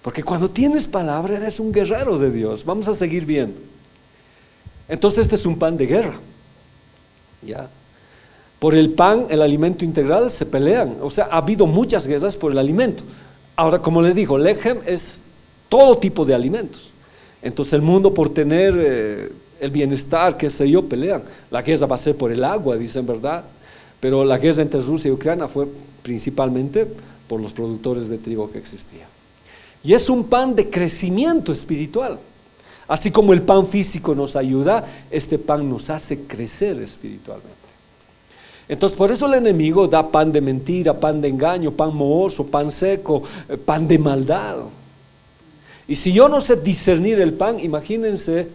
Porque cuando tienes palabra eres un guerrero de Dios. Vamos a seguir viendo. Entonces este es un pan de guerra. ¿Ya? Por el pan, el alimento integral, se pelean. O sea, ha habido muchas guerras por el alimento. Ahora, como les digo, lechem es todo tipo de alimentos. Entonces el mundo por tener el bienestar, qué sé yo, pelean. La guerra va a ser por el agua, dicen, ¿verdad? Pero la guerra entre Rusia y Ucrania fue principalmente por los productores de trigo que existían. Y es un pan de crecimiento espiritual. Así como el pan físico nos ayuda, este pan nos hace crecer espiritualmente. Entonces por eso el enemigo da pan de mentira, pan de engaño, pan mohoso, pan seco, pan de maldad. Y si yo no sé discernir el pan, imagínense,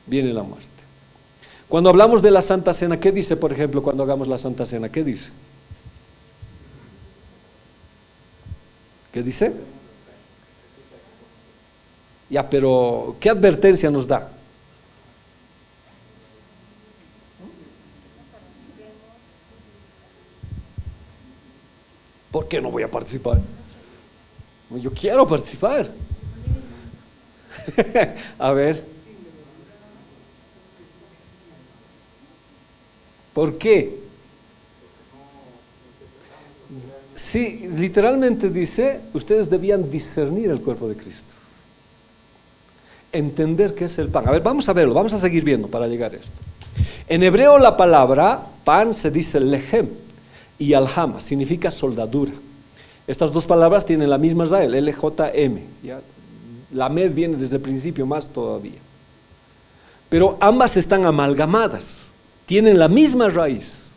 viene la muerte. Cuando hablamos de la Santa Cena, ¿qué dice, por ejemplo, cuando hagamos la Santa Cena? ¿Qué dice? ¿Qué dice? Ya, pero ¿qué advertencia nos da? ¿Por qué no voy a participar? Yo quiero participar. A ver. ¿Por qué? Sí, literalmente dice, ustedes debían discernir el cuerpo de Cristo. Entender qué es el pan. A ver, vamos a verlo, vamos a seguir viendo para llegar a esto. En hebreo la palabra pan se dice lechem y alhama, significa soldadura. Estas dos palabras tienen la misma raíz, LJM. ¿Ya? La med viene desde el principio más todavía. Pero ambas están amalgamadas, tienen la misma raíz.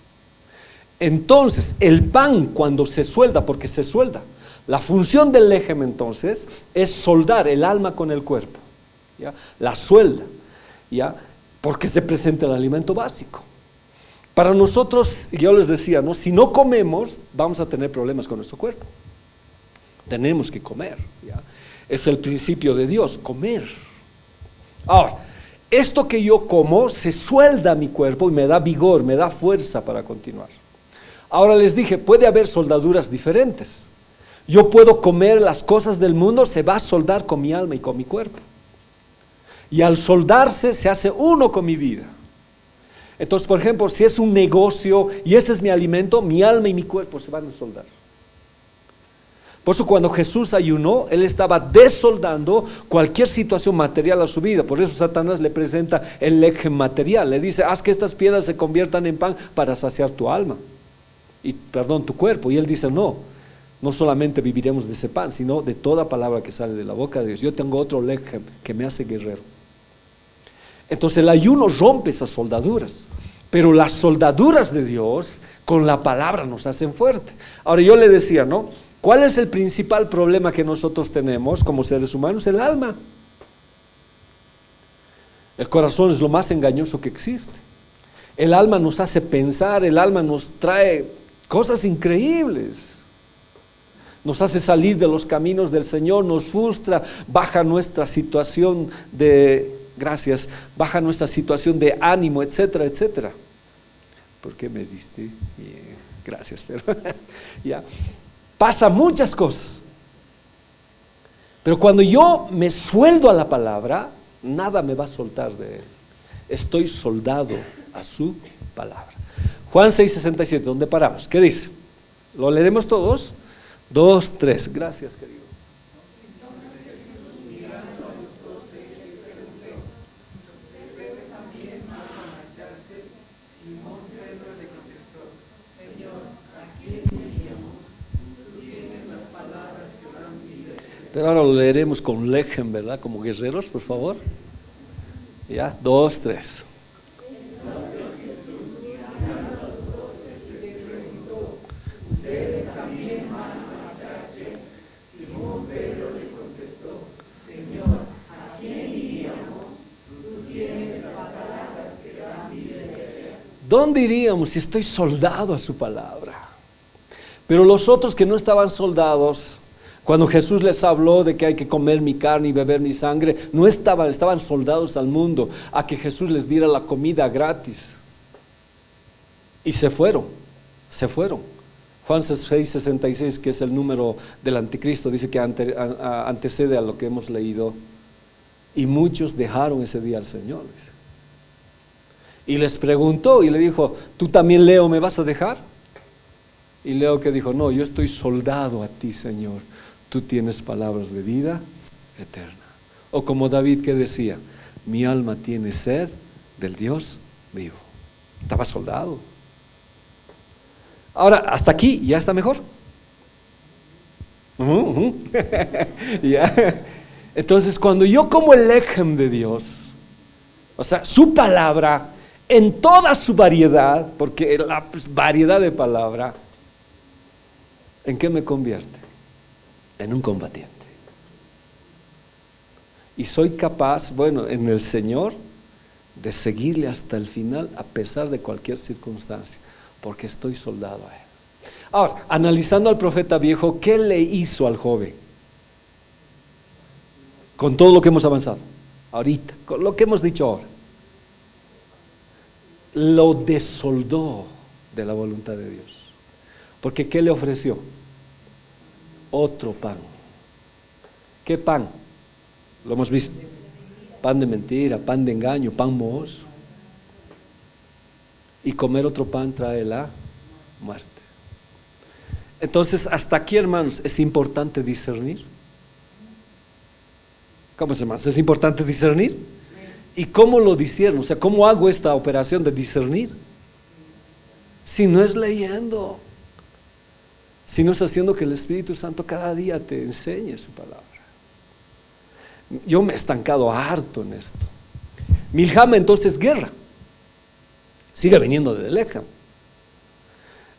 Entonces, el pan cuando se suelda, porque se suelda, la función del lechem entonces es soldar el alma con el cuerpo. ¿Ya? La suelda, ¿ya? Porque se presenta el alimento básico. Para nosotros, yo les decía, ¿no? Si no comemos, vamos a tener problemas con nuestro cuerpo. Tenemos que comer, ¿ya? Es el principio de Dios, comer. Ahora, esto que yo como se suelda a mi cuerpo y me da vigor, me da fuerza para continuar. Ahora les dije, puede haber soldaduras diferentes. Yo puedo comer las cosas del mundo, se va a soldar con mi alma y con mi cuerpo. Y al soldarse se hace uno con mi vida. Entonces, por ejemplo, si es un negocio y ese es mi alimento, mi alma y mi cuerpo se van a soldar. Por eso cuando Jesús ayunó, Él estaba desoldando cualquier situación material a su vida. Por eso Satanás le presenta el lechem material. Le dice, haz que estas piedras se conviertan en pan para saciar tu alma. Tu cuerpo. Y Él dice, no solamente viviremos de ese pan, sino de toda palabra que sale de la boca de Dios. Yo tengo otro lechem que me hace guerrero. Entonces el ayuno rompe esas soldaduras, pero las soldaduras de Dios con la palabra nos hacen fuerte. Ahora yo le decía, ¿no? ¿Cuál es el principal problema que nosotros tenemos como seres humanos? El alma. El corazón es lo más engañoso que existe. El alma nos hace pensar, el alma nos trae cosas increíbles. Nos hace salir de los caminos del Señor, nos frustra, baja nuestra situación baja nuestra situación de ánimo, etcétera, etcétera. ¿Por qué me diste? Bien, gracias, pero ya. Pasa muchas cosas. Pero cuando yo me sueldo a la palabra, nada me va a soltar de él. Estoy soldado a su palabra. Juan 6:67, ¿dónde paramos? ¿Qué dice? ¿Lo leeremos todos? 2, 3. Gracias, querido. Pero ahora lo leeremos con lechem, ¿verdad? Como guerreros, por favor. Ya, 2, 3. ¿Dónde iríamos si estoy soldado a su palabra? Pero los otros que no estaban soldados, cuando Jesús les habló de que hay que comer mi carne y beber mi sangre, no estaban soldados al mundo, a que Jesús les diera la comida gratis. Y se fueron. Juan 6:66, que es el número del anticristo, dice que antecede a lo que hemos leído. Y muchos dejaron ese día al Señor. Y les preguntó y le dijo, ¿tú también, Leo, me vas a dejar? Y Leo que dijo, no, yo estoy soldado a ti, Señor. Tú tienes palabras de vida eterna. O como David que decía, mi alma tiene sed del Dios vivo. Estaba soldado. Ahora, hasta aquí, ¿ya está mejor? Ya. Entonces, cuando yo como el lechem de Dios, o sea, su palabra, en toda su variedad, porque la variedad de palabra, ¿en qué me convierte? En un combatiente. Y soy capaz, bueno, en el Señor, de seguirle hasta el final a pesar de cualquier circunstancia, porque estoy soldado a él. Ahora, analizando al profeta viejo, ¿qué le hizo al joven? Con todo lo que hemos avanzado, ahorita, con lo que hemos dicho ahora. Lo desoldó de la voluntad de Dios. Porque ¿qué le ofreció? Otro pan. ¿Qué pan? Lo hemos visto. Pan de mentira, pan de engaño, pan mohoso. Y comer otro pan trae la muerte. Entonces, hasta aquí, hermanos, es importante discernir. ¿Cómo es, hermanos? ¿Es importante discernir? ¿Y cómo lo discierno? O sea, ¿cómo hago esta operación de discernir? Si no es leyendo, si no es haciendo que el Espíritu Santo cada día te enseñe su palabra. Yo me he estancado harto en esto. Milhama, entonces, guerra. Sigue viniendo de Lechem.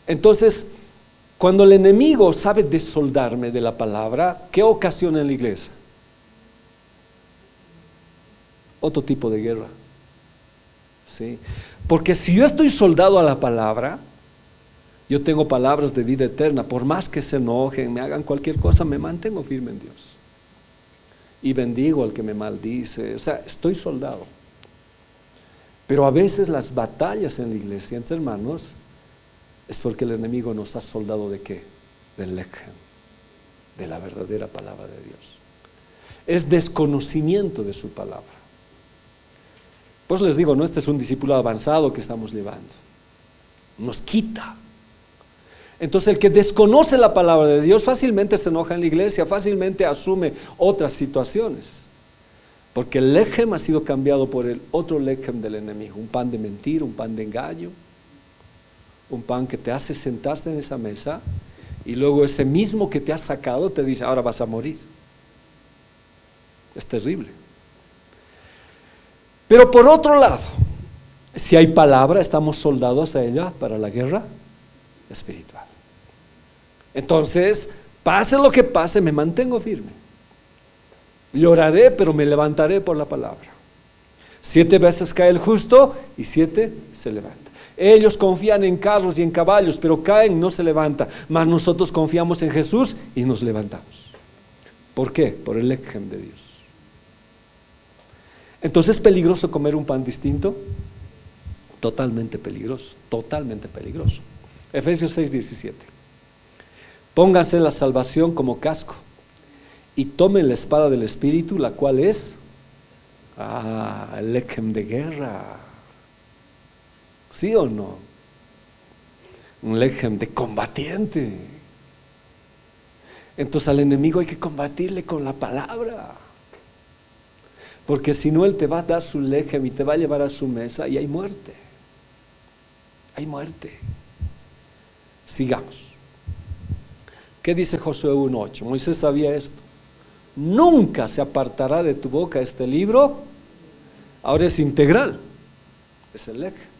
Entonces, cuando el enemigo sabe desoldarme de la palabra, ¿qué ocasiona en la iglesia? Otro tipo de guerra. ¿Sí? Porque si yo estoy soldado a la palabra, yo tengo palabras de vida eterna. Por más que se enojen, me hagan cualquier cosa, me mantengo firme en Dios. Y bendigo al que me maldice. O sea, estoy soldado. Pero a veces las batallas en la iglesia, entre hermanos, es porque el enemigo nos ha soldado ¿de qué? Del lechem, de la verdadera palabra de Dios. Es desconocimiento de su palabra. Pues les digo, no, este es un discipulado avanzado que estamos llevando. Nos quita. Entonces el que desconoce la palabra de Dios fácilmente se enoja en la iglesia, fácilmente asume otras situaciones. Porque el lechem ha sido cambiado por el otro lechem del enemigo. Un pan de mentira, un pan de engaño. Un pan que te hace sentarse en esa mesa y luego ese mismo que te ha sacado te dice, ahora vas a morir. Es terrible. Pero por otro lado, si hay palabra, estamos soldados a ella para la guerra espiritual. Entonces, pase lo que pase, me mantengo firme. Lloraré, pero me levantaré por la palabra. 7 veces cae el justo y 7 se levanta. Ellos confían en carros y en caballos, pero caen, no se levanta. Mas nosotros confiamos en Jesús y nos levantamos. ¿Por qué? Por el lechem de Dios. Entonces, ¿es peligroso comer un pan distinto? Totalmente peligroso, totalmente peligroso. Efesios 6:17. Pónganse la salvación como casco y tomen la espada del Espíritu, la cual es el lechem de guerra. ¿Sí o no? Un lechem de combatiente. Entonces al enemigo hay que combatirle con la palabra, porque si no él te va a dar su lechem y te va a llevar a su mesa y hay muerte. Hay muerte. Sigamos. ¿Qué dice Josué 1:8? Moisés sabía esto. Nunca se apartará de tu boca este libro. Ahora es integral. Es el lechem.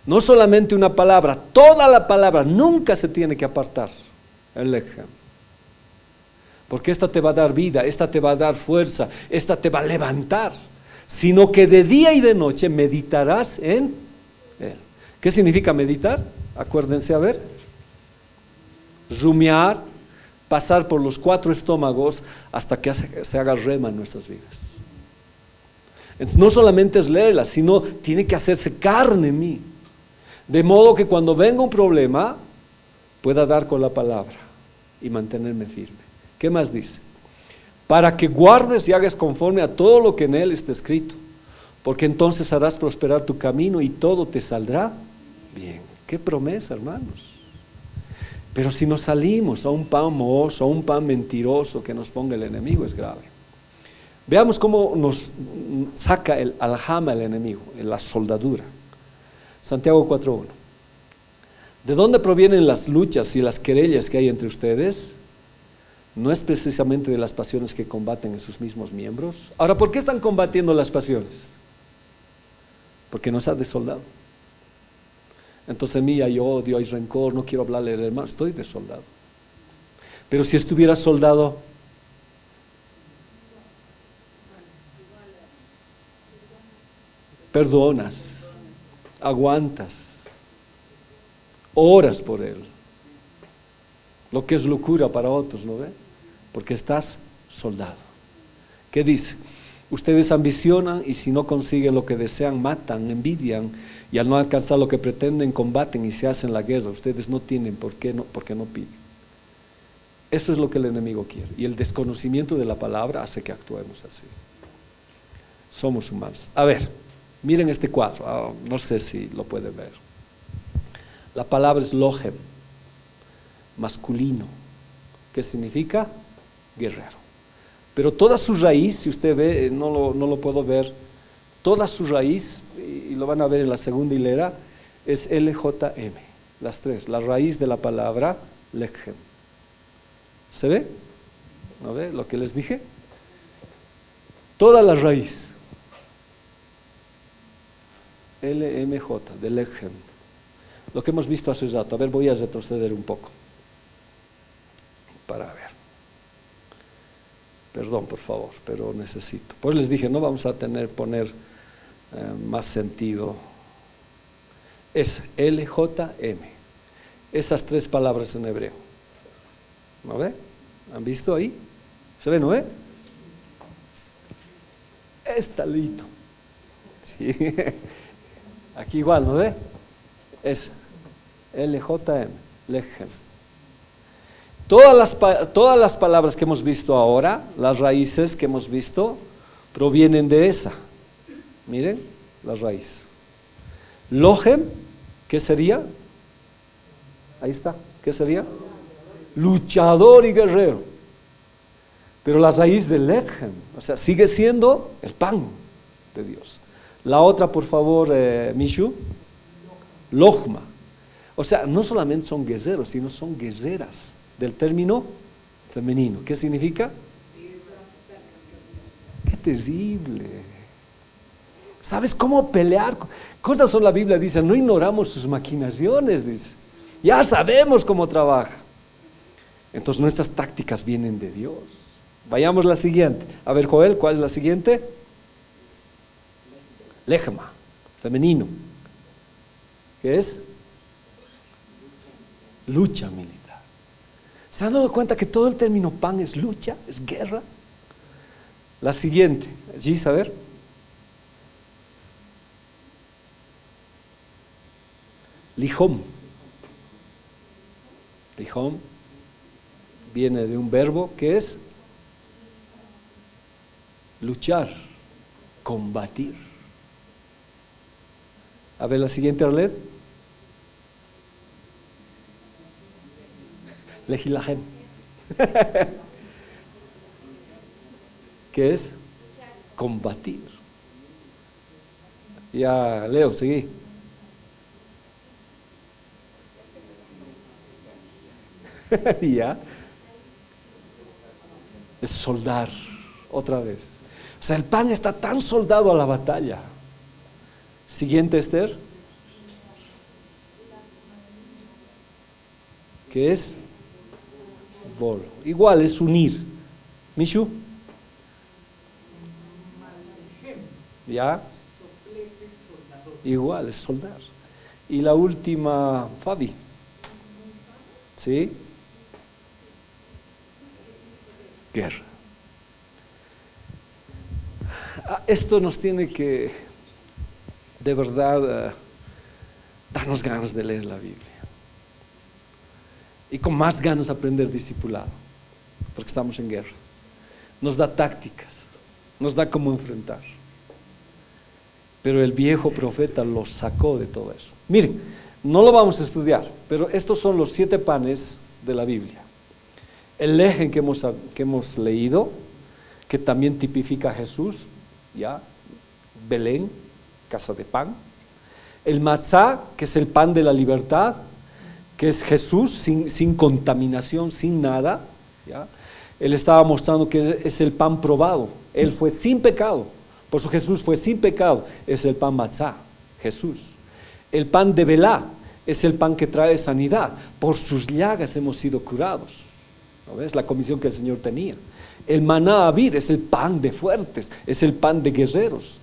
No solamente una palabra, toda la palabra nunca se tiene que apartar. El lechem. Porque esta te va a dar vida, esta te va a dar fuerza, esta te va a levantar. Sino que de día y de noche meditarás en él. ¿Qué significa meditar? Acuérdense, a ver. Rumiar, pasar por los 4 estómagos hasta que se haga rema en nuestras vidas. Entonces, no solamente es leerla, sino tiene que hacerse carne en mí. De modo que cuando venga un problema, pueda dar con la palabra y mantenerme firme. ¿Qué más dice? Para que guardes y hagas conforme a todo lo que en él está escrito, porque entonces harás prosperar tu camino y todo te saldrá bien. Qué promesa, hermanos. Pero si nos salimos a un pan mohoso, a un pan mentiroso que nos ponga el enemigo, es grave. Veamos cómo nos saca el aljama el enemigo, la soldadura. Santiago 4:1. ¿De dónde provienen las luchas y las querellas que hay entre ustedes? ¿No es precisamente de las pasiones que combaten en sus mismos miembros? Ahora, ¿por qué están combatiendo las pasiones? Porque nos ha de soldado. Entonces en mí hay odio, hay rencor, no quiero hablarle al hermano, estoy de soldado. Pero si estuviera soldado, perdonas, aguantas, oras por él. Lo que es locura para otros, ¿no ve? Porque estás soldado. ¿Qué dice? Ustedes ambicionan y si no consiguen lo que desean, matan, envidian y al no alcanzar lo que pretenden, combaten y se hacen la guerra. Ustedes no tienen porque no piden. Eso es lo que el enemigo quiere y el desconocimiento de la palabra hace que actuemos así. Somos humanos. A ver, miren este cuadro, no sé si lo pueden ver. La palabra es lohem, masculino, que significa guerrero. Pero toda su raíz, si usted ve, no lo puedo ver, toda su raíz, y lo van a ver en la segunda hilera, es LJM, las 3, la raíz de la palabra lechem. ¿Se ve? ¿No ve lo que les dije? Toda la raíz, LMJ, de lechem. Lo que hemos visto hace rato. A ver, voy a retroceder un poco para ver. Perdón, por favor, pero necesito. Pues les dije, no vamos a poner más sentido. Es LJM. Esas 3 palabras en hebreo. ¿No ve? ¿Han visto ahí? ¿Se ve, no ve? Es talito. Sí. Aquí igual, ¿no ve? Es LJM, lechem. Todas las palabras que hemos visto ahora, las raíces que hemos visto, provienen de esa. Miren, la raíz. Lohem, ¿qué sería? Ahí está, ¿qué sería? Luchador y guerrero. Pero la raíz del lechem, o sea, sigue siendo el pan de Dios. La otra, por favor, Mishu. Lohma. O sea, no solamente son guerreros, sino son guerreras, del término femenino. ¿Qué significa? ¡Qué terrible! ¿Sabes cómo pelear? Cosas son la Biblia dice, no ignoramos sus maquinaciones, dice. Ya sabemos cómo trabaja. Entonces nuestras tácticas vienen de Dios. Vayamos a la siguiente. A ver, Joel, ¿cuál es la siguiente? Lejma, femenino. ¿Qué es? Lucha militar. ¿Se han dado cuenta que todo el término pan es lucha, es guerra? La siguiente, Gis, a ver. Lijón. Lijón viene de un verbo que es luchar, combatir. A ver la siguiente, Arlet. Legilajem. ¿Qué es? Combatir. Ya, Leo, seguí. Ya. Es soldar, otra vez. O sea, el pan está tan soldado a la batalla. Siguiente, Esther. ¿Qué es? Bol. Igual es unir. Mishu. ¿Ya? Igual es soldar. Y la última, Fabi. ¿Sí? Guerra. Esto nos tiene que, de verdad, darnos ganas de leer la Biblia. Y con más ganas aprender discipulado, porque estamos en guerra. Nos da tácticas, nos da cómo enfrentar. Pero el viejo profeta lo sacó de todo eso. Miren, no lo vamos a estudiar, pero estos son los 7 panes de la Biblia. El lejen que hemos leído, que también tipifica a Jesús, ya, Belén, casa de pan. El matzá, que es el pan de la libertad, que es Jesús sin contaminación, sin nada, ¿ya? Él estaba mostrando que es el pan probado. Él fue sin pecado, por eso Jesús fue sin pecado. Es el pan matzá, Jesús. El pan de Belá es el pan que trae sanidad. Por sus llagas hemos sido curados. ¿No ves? La comisión que el Señor tenía. El maná avir es el pan de fuertes, es el pan de guerreros,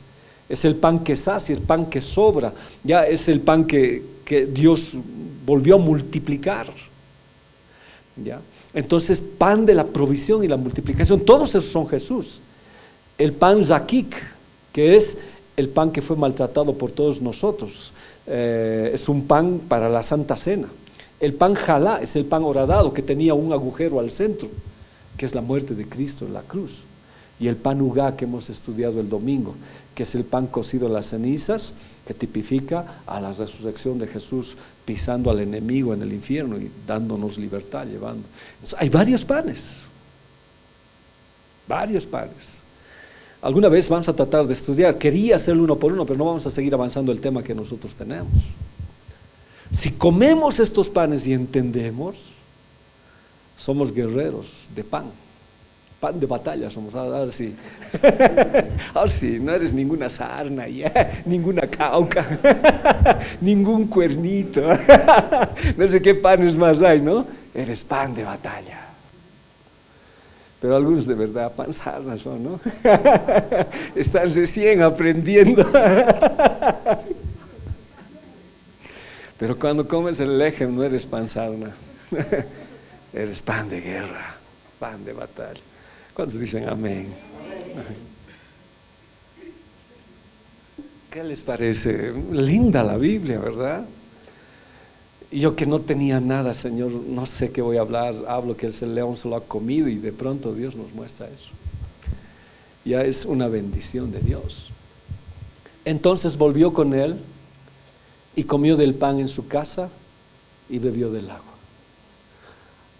es el pan que sacia, el pan que sobra, ya es el pan que Dios volvió a multiplicar. ¿Ya? Entonces, pan de la provisión y la multiplicación, todos esos son Jesús. El pan zakik, que es el pan que fue maltratado por todos nosotros, es un pan para la Santa Cena. El pan jalá es el pan horadado que tenía un agujero al centro, que es la muerte de Cristo en la cruz. Y el pan ugá que hemos estudiado el domingo, que es el pan cocido en las cenizas, que tipifica a la resurrección de Jesús pisando al enemigo en el infierno y dándonos libertad, llevando. Entonces, hay varios panes. Alguna vez vamos a tratar de estudiar. Quería hacerlo uno por uno, pero no vamos a seguir avanzando el tema que nosotros tenemos. Si comemos estos panes y entendemos, somos guerreros de pan de batalla somos. Ahora sí, ahora sí, no eres ninguna sarna, ya, ninguna cauca, ningún cuernito, no sé qué panes más hay, ¿no? Eres pan de batalla. Pero algunos de verdad pan sarna son, ¿no? Están recién aprendiendo. Pero cuando comes el lejem no eres pan sarna, eres pan de guerra, pan de batalla. ¿Cuántos dicen amén? ¿Qué les parece? Linda la Biblia, ¿verdad? Y yo que no tenía nada, Señor, no sé qué voy a hablar, hablo que el león se lo ha comido y de pronto Dios nos muestra eso. Ya es una bendición de Dios. Entonces volvió con él y comió del pan en su casa y bebió del agua.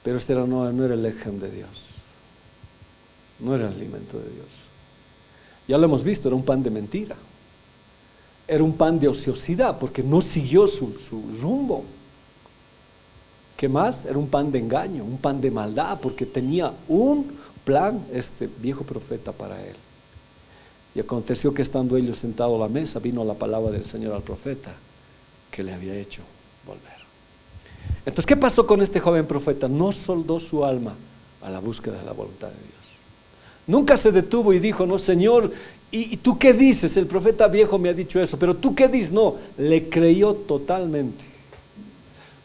Pero este no era el ejemplo de Dios, no era el alimento de Dios. Ya lo hemos visto, era un pan de mentira, era un pan de ociosidad porque no siguió su rumbo. ¿Qué más? Era un pan de engaño, un pan de maldad porque tenía un plan este viejo profeta para él. Y aconteció que estando ellos sentados a la mesa, vino la palabra del Señor al profeta, que le había hecho volver. Entonces, ¿qué pasó con este joven profeta? No soldó su alma a la búsqueda de la voluntad de Dios. Nunca se detuvo y dijo, no, Señor, ¿y tú qué dices? El profeta viejo me ha dicho eso, pero ¿tú qué dices? No, le creyó totalmente.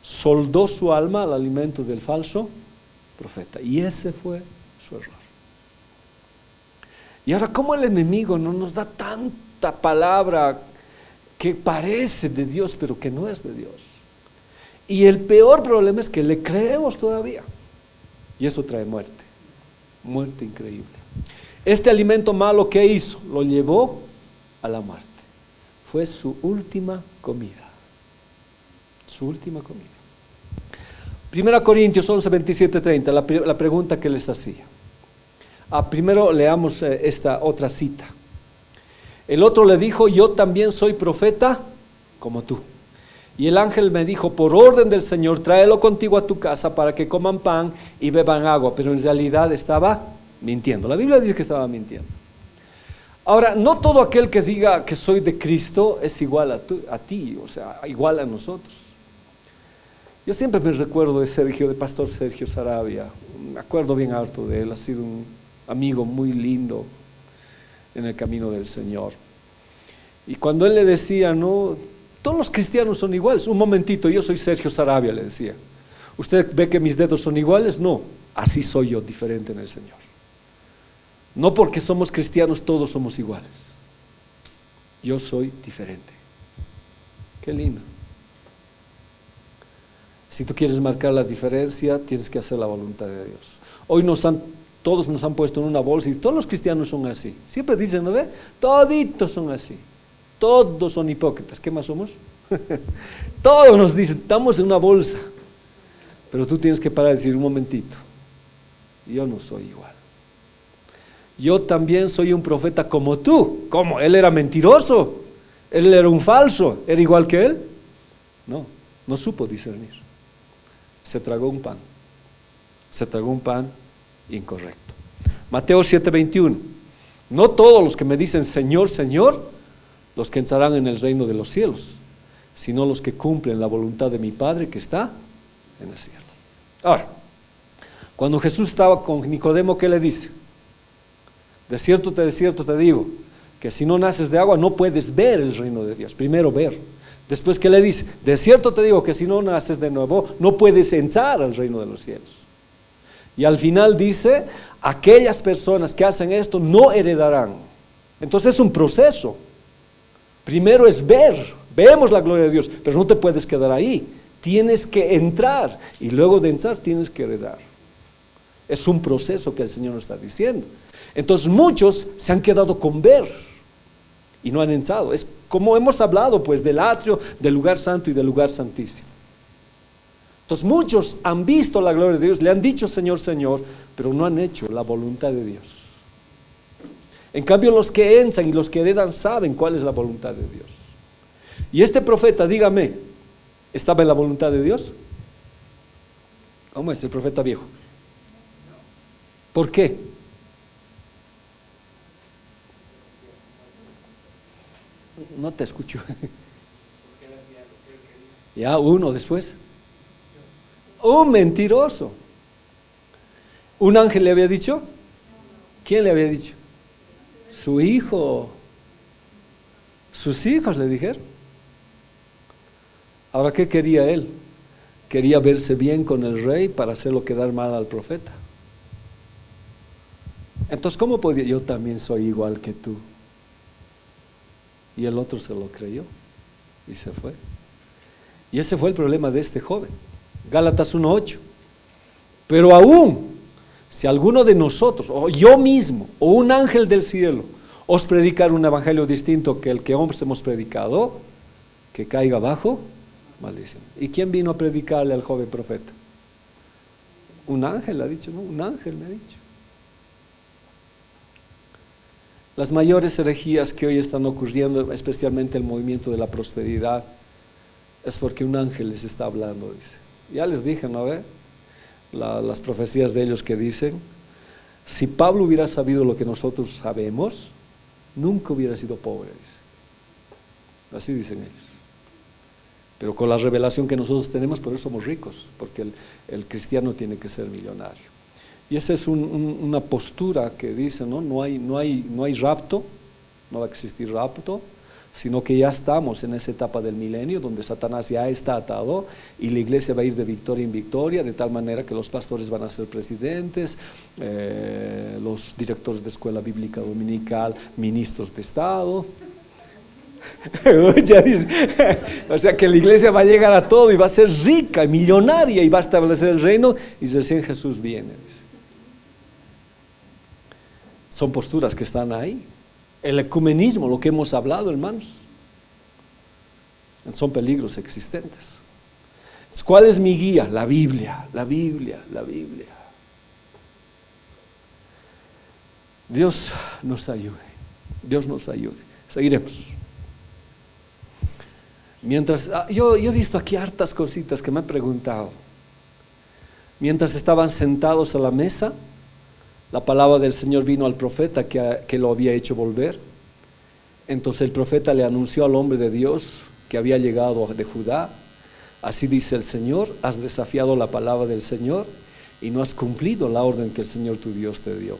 Soldó su alma al alimento del falso profeta. Y ese fue su error. Y ahora, ¿cómo el enemigo no nos da tanta palabra que parece de Dios, pero que no es de Dios? Y el peor problema es que le creemos todavía. Y eso trae muerte. Muerte increíble. Este alimento malo, ¿qué hizo? Lo llevó a la muerte. Fue su última comida. Su última comida. 1 Corintios 11, 27, 30, la pregunta que les hacía. Primero leamos esta otra cita. El otro le dijo, yo también soy profeta como tú. Y el ángel me dijo, por orden del Señor, tráelo contigo a tu casa para que coman pan y beban agua. Pero en realidad estaba mintiendo. La Biblia dice que estaba mintiendo. Ahora, no todo aquel que diga que soy de Cristo es igual a ti, o sea, igual a nosotros. Yo siempre me recuerdo de pastor Sergio Sarabia. Me acuerdo bien harto de él. Ha sido un amigo muy lindo en el camino del Señor. Y cuando él le decía, no, todos los cristianos son iguales. Un momentito, yo soy Sergio Sarabia, le decía. ¿Usted ve que mis dedos son iguales? No, así soy yo, diferente en el Señor. No porque somos cristianos todos somos iguales. Yo soy diferente. Qué lindo. Si tú quieres marcar la diferencia, tienes que hacer la voluntad de Dios. Hoy todos nos han puesto en una bolsa y todos los cristianos son así. Siempre dicen, ¿no ve? Toditos son así. Todos son hipócritas. ¿Qué más somos? Todos nos dicen, estamos en una bolsa. Pero tú tienes que parar y decir, un momentito, yo no soy igual. Yo también soy un profeta como tú. ¿Cómo? ¿Él era mentiroso? ¿Él era un falso? ¿Era igual que él? No supo discernir. Se tragó un pan. Se tragó un pan incorrecto. Mateo 7:21. No todos los que me dicen Señor, Señor, los que entrarán en el reino de los cielos, sino los que cumplen la voluntad de mi Padre que está en el cielo. Ahora, cuando Jesús estaba con Nicodemo, ¿qué le dice? De cierto te digo, que si no naces de agua no puedes ver el reino de Dios. Primero ver. Después, ¿qué le dice? De cierto te digo que si no naces de nuevo no puedes entrar al reino de los cielos. Y al final dice, aquellas personas que hacen esto no heredarán. Entonces es un proceso. Primero es ver, vemos la gloria de Dios, pero no te puedes quedar ahí. Tienes que entrar y luego de entrar tienes que heredar. Es un proceso que el Señor nos está diciendo. Entonces muchos se han quedado con ver y no han entrado. Es como hemos hablado pues del atrio, del lugar santo y del lugar santísimo. Entonces muchos han visto la gloria de Dios, le han dicho Señor, Señor, pero no han hecho la voluntad de Dios. En cambio los que entran y los que heredan saben cuál es la voluntad de Dios. Y este profeta, dígame, ¿estaba en la voluntad de Dios? ¿Cómo es el profeta viejo? ¿Por qué? No te escucho. Ya, uno después. Un mentiroso. ¿Un ángel le había dicho? ¿Quién le había dicho? Su hijo. Sus hijos le dijeron. Ahora, ¿qué quería él? Quería verse bien con el rey para hacerlo quedar mal al profeta. Entonces, ¿cómo podía? Yo también soy igual que tú. Y el otro se lo creyó y se fue. Y ese fue el problema de este joven. Gálatas 1:8. Pero aún, si alguno de nosotros, o yo mismo, o un ángel del cielo, os predicar un evangelio distinto que el que hombres hemos predicado, que caiga bajo maldición. ¿Y quién vino a predicarle al joven profeta? Un ángel ha dicho, ¿no? Un ángel me ha dicho. Las mayores herejías que hoy están ocurriendo, especialmente el movimiento de la prosperidad, es porque un ángel les está hablando, dice. Ya les dije, ¿no ve? Las profecías de ellos que dicen, si Pablo hubiera sabido lo que nosotros sabemos, nunca hubiera sido pobre, dice. Así dicen ellos. Pero con la revelación que nosotros tenemos, por eso somos ricos, porque el cristiano tiene que ser millonario. Y esa es una postura que dice, ¿no? No hay rapto, no va a existir rapto, sino que ya estamos en esa etapa del milenio donde Satanás ya está atado y la iglesia va a ir de victoria en victoria, de tal manera que los pastores van a ser presidentes, los directores de escuela bíblica dominical, ministros de Estado. O sea que la iglesia va a llegar a todo y va a ser rica y millonaria y va a establecer el reino, y recién Jesús viene. Son posturas que están ahí. El ecumenismo, lo que hemos hablado, hermanos, son peligros existentes. ¿Cuál es mi guía? La Biblia, la Biblia, la Biblia. Dios nos ayude, Dios nos ayude. Seguiremos. Mientras, yo he visto aquí hartas cositas que me he preguntado. Mientras estaban sentados a la mesa, la palabra del Señor vino al profeta que lo había hecho volver. Entonces el profeta le anunció al hombre de Dios que había llegado de Judá: así dice el Señor, has desafiado la palabra del Señor y no has cumplido la orden que el Señor tu Dios te dio.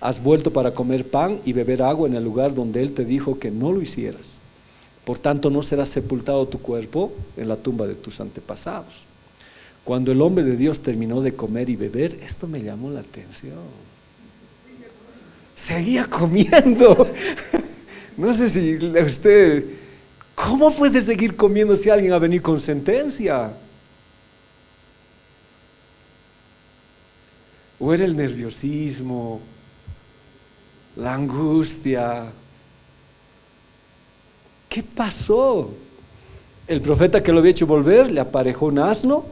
Has vuelto para comer pan y beber agua en el lugar donde Él te dijo que no lo hicieras. Por tanto, no será sepultado tu cuerpo en la tumba de tus antepasados. Cuando el hombre de Dios terminó de comer y beber, esto me llamó la atención. Seguía comiendo. No sé si usted, ¿cómo puede seguir comiendo si alguien va a venir con sentencia? ¿O era el nerviosismo, la angustia? ¿Qué pasó? El profeta que lo había hecho volver le aparejó un asno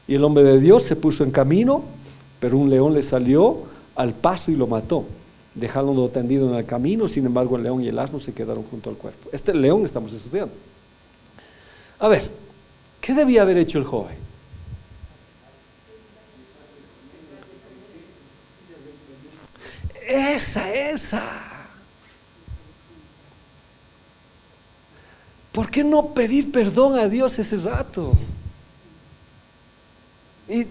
y el hombre de Dios se puso en camino, pero un león le salió al paso y lo mató, dejándolo tendido en el camino. Sin embargo, el león y el asno se quedaron junto al cuerpo. Este león estamos estudiando. A ver, ¿qué debía haber hecho el joven? Esa. ¿Por qué no pedir perdón a Dios ese rato? Y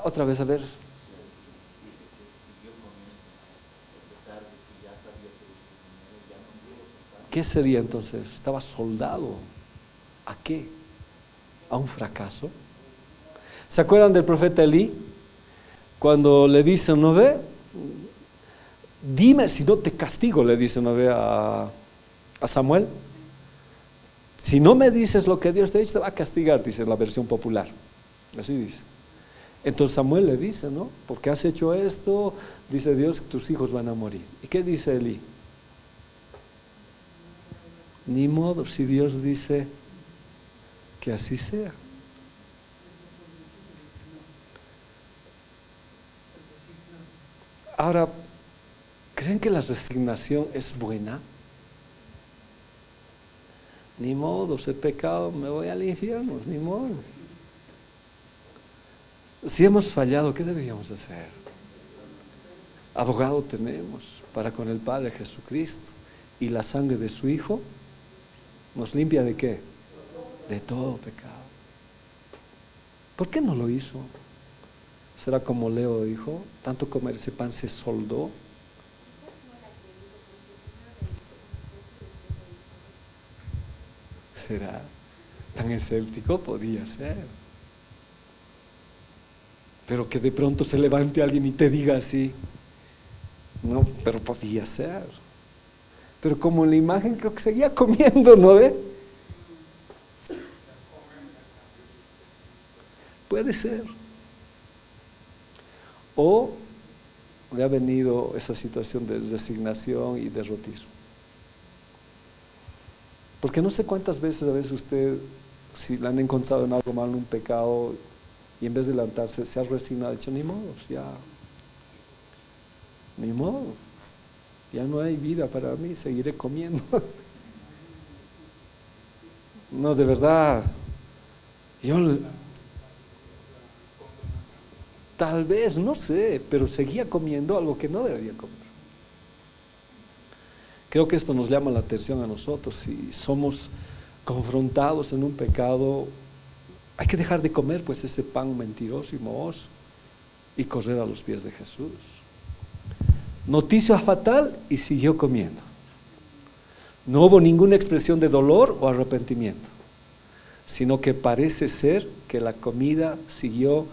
otra vez, a ver. ¿Qué sería entonces? ¿Estaba soldado? ¿A qué? ¿A un fracaso? ¿Se acuerdan del profeta Elí? Cuando le dicen, ¿no ve? Dime si no te castigo, le dice, ¿no ve? A Samuel. Si no me dices lo que Dios te ha dicho, te va a castigar, dice la versión popular. Así dice. Entonces Samuel le dice, ¿no? Porque has hecho esto, dice Dios, tus hijos van a morir. ¿Y qué dice Elí? Ni modo, si Dios dice que así sea. Ahora, ¿creen que la resignación es buena? Ni modo, si he pecado, me voy al infierno, ni modo. Si hemos fallado, ¿qué deberíamos hacer? Abogado tenemos para con el Padre Jesucristo, y la sangre de su Hijo nos limpia ¿de qué? De todo pecado. ¿Por qué no lo hizo? ¿Será como Leo dijo? Tanto comer ese pan se soldó. ¿Será tan escéptico? Podía ser. Pero que de pronto se levante alguien y te diga así. No, pero podía ser. Pero como en la imagen creo que seguía comiendo, ¿no ve? Puede ser. O le ha venido esa situación de resignación y derrotismo. Porque no sé cuántas veces a veces usted, si le han encontrado en algo malo, un pecado, y en vez de levantarse se ha resignado, ha dicho, ni modo, ya, ni modo, ya no hay vida para mí, seguiré comiendo. No, de verdad, yo tal vez, no sé, pero seguía comiendo algo que no debía comer. Creo que esto nos llama la atención a nosotros. Si somos confrontados en un pecado, hay que dejar de comer pues ese pan mentiroso y mohoso y correr a los pies de Jesús. Noticia fatal, y siguió comiendo. No hubo ninguna expresión de dolor o arrepentimiento, sino que parece ser que la comida siguió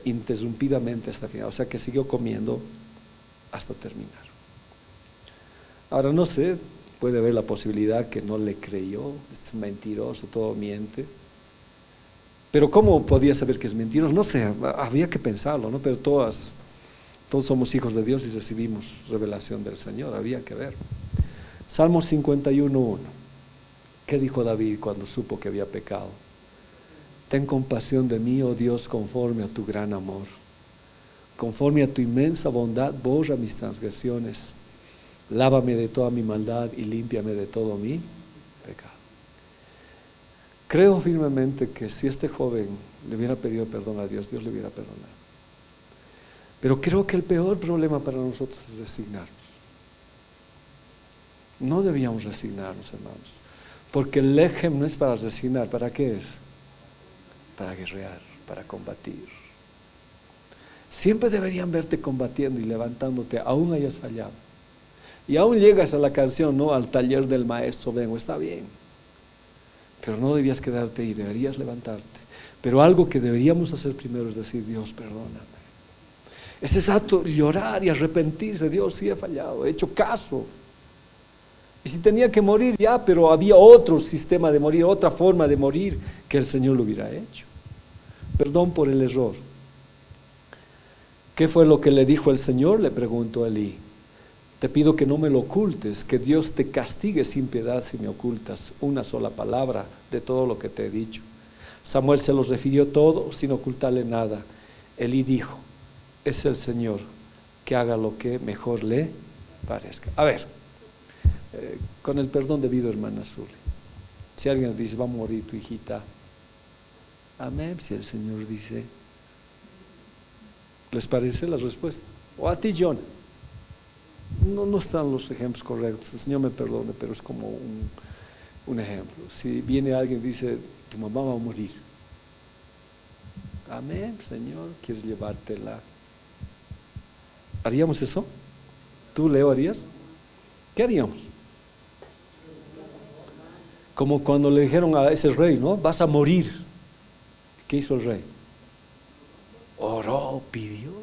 interrumpidamente hasta el final, o sea que siguió comiendo hasta terminar. Ahora no sé, puede haber la posibilidad que no le creyó, es mentiroso, todo miente. Pero ¿cómo podía saber que es mentiroso? No sé, había que pensarlo, ¿no? Pero todos somos hijos de Dios y recibimos revelación del Señor, había que ver. Salmo 51:1. ¿Qué dijo David cuando supo que había pecado? Ten compasión de mí, oh Dios, conforme a tu gran amor. Conforme a tu inmensa bondad, borra mis transgresiones. Lávame de toda mi maldad y límpiame de todo mi pecado. Creo firmemente que si este joven le hubiera pedido perdón a Dios, Dios le hubiera perdonado. Pero creo que el peor problema para nosotros es resignarnos. No debíamos resignarnos, hermanos, porque el lechem no es para resignar. ¿Para qué es? Para guerrear, para combatir. Siempre deberían verte combatiendo y levantándote, aún hayas fallado. Y aún llegas a la canción, ¿no? Al taller del maestro vengo, está bien. Pero no debías quedarte ahí, deberías levantarte. Pero algo que deberíamos hacer primero es decir, Dios, perdóname. Es exacto, llorar y arrepentirse. Dios, sí he fallado, he hecho caso. Y si tenía que morir ya, pero había otro sistema de morir, otra forma de morir que el Señor lo hubiera hecho. Perdón por el error. ¿Qué fue lo que le dijo el Señor? Le preguntó Elí. Te pido que no me lo ocultes, que Dios te castigue sin piedad si me ocultas una sola palabra de todo lo que te he dicho. Samuel se los refirió todo sin ocultarle nada. Elí dijo, es el Señor, que haga lo que mejor le parezca. A ver, con el perdón debido, hermana Zuli, si alguien dice, va a morir tu hijita, amén, si el Señor dice, ¿les parece la respuesta? O a ti, John. No están los ejemplos correctos, el Señor me perdone, pero es como un ejemplo. Si viene alguien y dice, tu mamá va a morir, amén, Señor, ¿quieres llevártela? ¿Haríamos eso? ¿Tú, Leo, harías? ¿Qué haríamos? Como cuando le dijeron a ese rey, ¿no? Vas a morir. ¿Qué hizo el rey? Oró, pidió.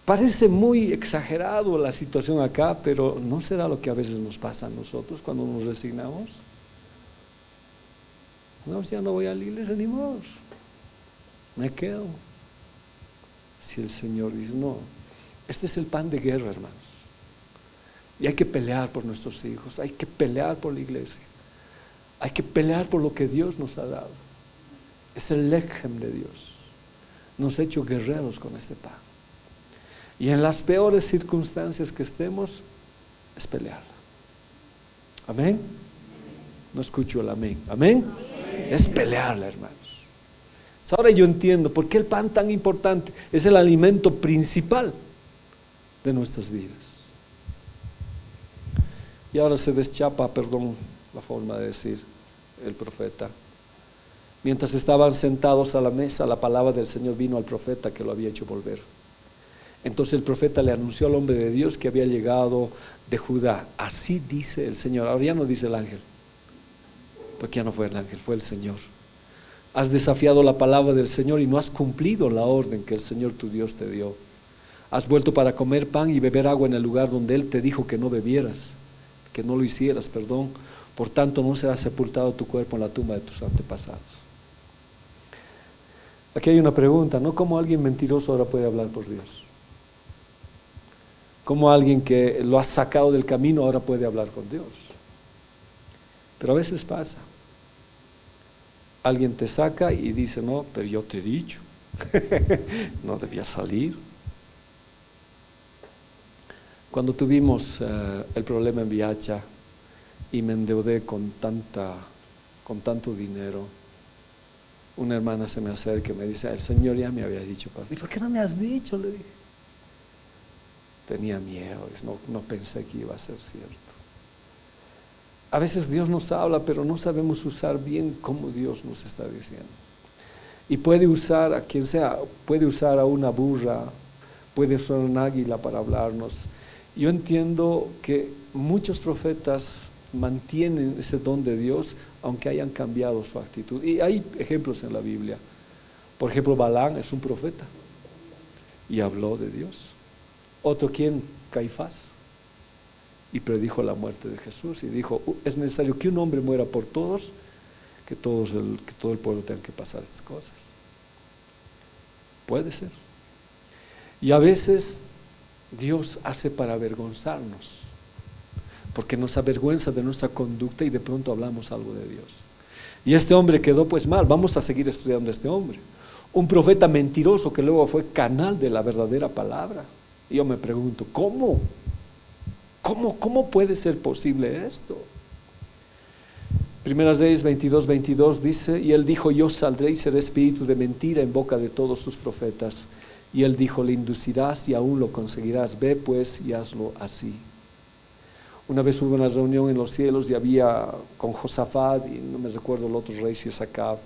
Parece muy exagerado la situación acá, pero ¿no será lo que a veces nos pasa a nosotros cuando nos resignamos? No, ya no voy a la iglesia ni modo, me quedo. Si el Señor dice, no, este es el pan de guerra, hermanos, y hay que pelear por nuestros hijos, hay que pelear por la iglesia, hay que pelear por lo que Dios nos ha dado. Es el lechem de Dios, nos ha hecho guerreros con este pan. Y en las peores circunstancias que estemos, es pelear. Amén. No escucho el amén. Amén. Es pelearla, hermanos. Ahora yo entiendo por qué el pan tan importante es el alimento principal de nuestras vidas. Y ahora se deschapa, perdón la forma de decir el profeta. Mientras estaban sentados a la mesa, la palabra del Señor vino al profeta que lo había hecho volver. Entonces el profeta le anunció al hombre de Dios que había llegado de Judá. Así dice el Señor. Ahora ya no dice el ángel, porque ya no fue el ángel, fue el Señor. Has desafiado la palabra del Señor y no has cumplido la orden que el Señor tu Dios te dio. Has vuelto para comer pan y beber agua en el lugar donde Él te dijo que no bebieras, que no lo hicieras, perdón. Por tanto no será sepultado tu cuerpo en la tumba de tus antepasados. Aquí hay una pregunta, ¿no? ¿Cómo alguien mentiroso ahora puede hablar por Dios? ¿Cómo alguien que lo ha sacado del camino ahora puede hablar con Dios? Pero a veces pasa. Alguien te saca y dice, no, pero yo te he dicho, no debía salir. Cuando tuvimos el problema en Viacha y me endeudé con tanto dinero, Una hermana se me acerca y me dice, el Señor ya me había dicho, pastor. ¿Y por qué no me has dicho? Le dije. Tenía miedo, no pensé que iba a ser cierto. A veces Dios nos habla, pero no sabemos usar bien como Dios nos está diciendo. Y puede usar a quien sea, puede usar a una burra, puede usar a un águila para hablarnos. Yo entiendo que muchos profetas mantienen ese don de Dios, aunque hayan cambiado su actitud. Y hay ejemplos en la Biblia. Por ejemplo, Balaam es un profeta y habló de Dios. Otro, ¿quién? Caifás. Y predijo la muerte de Jesús y dijo, es necesario que un hombre muera por todos, que todo el pueblo tenga que pasar estas cosas. Puede ser. Y a veces Dios hace para avergonzarnos, porque nos avergüenza de nuestra conducta y de pronto hablamos algo de Dios. Y este hombre quedó pues mal. Vamos a seguir estudiando a este hombre. Un profeta mentiroso que luego fue canal de la verdadera palabra. Y yo me pregunto, ¿cómo? ¿Cómo puede ser posible esto? Primeras Reyes 22:22 dice, y él dijo, yo saldré y seré espíritu de mentira en boca de todos sus profetas. Y él dijo, le inducirás y aún lo conseguirás. Ve pues y hazlo así. Una vez hubo una reunión en los cielos y había con Josafat y no me recuerdo el otro rey, si es Acab,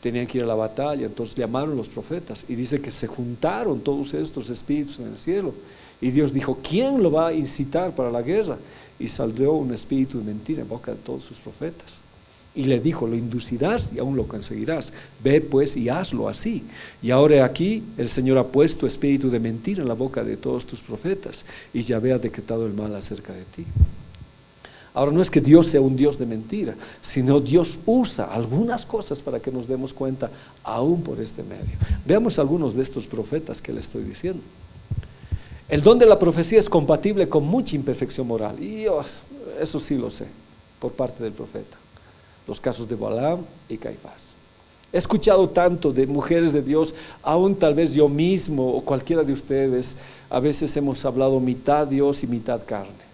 tenían que ir a la batalla. Entonces llamaron los profetas y dice que se juntaron todos estos espíritus en el cielo y Dios dijo, ¿quién lo va a incitar para la guerra? Y salió un espíritu de mentira en boca de todos sus profetas y le dijo, lo inducirás y aún lo conseguirás. Ve pues y hazlo así. Y ahora aquí el Señor ha puesto espíritu de mentira en la boca de todos tus profetas y Yahvé ha decretado el mal acerca de ti. Ahora no es que Dios sea un Dios de mentira, sino Dios usa algunas cosas para que nos demos cuenta aún por este medio. Veamos algunos de estos profetas que le estoy diciendo. El don de la profecía es compatible con mucha imperfección moral, y eso sí lo sé, por parte del profeta. Los casos de Balaam y Caifás. He escuchado tanto de mujeres de Dios, aún tal vez yo mismo o cualquiera de ustedes, a veces hemos hablado mitad Dios y mitad carne.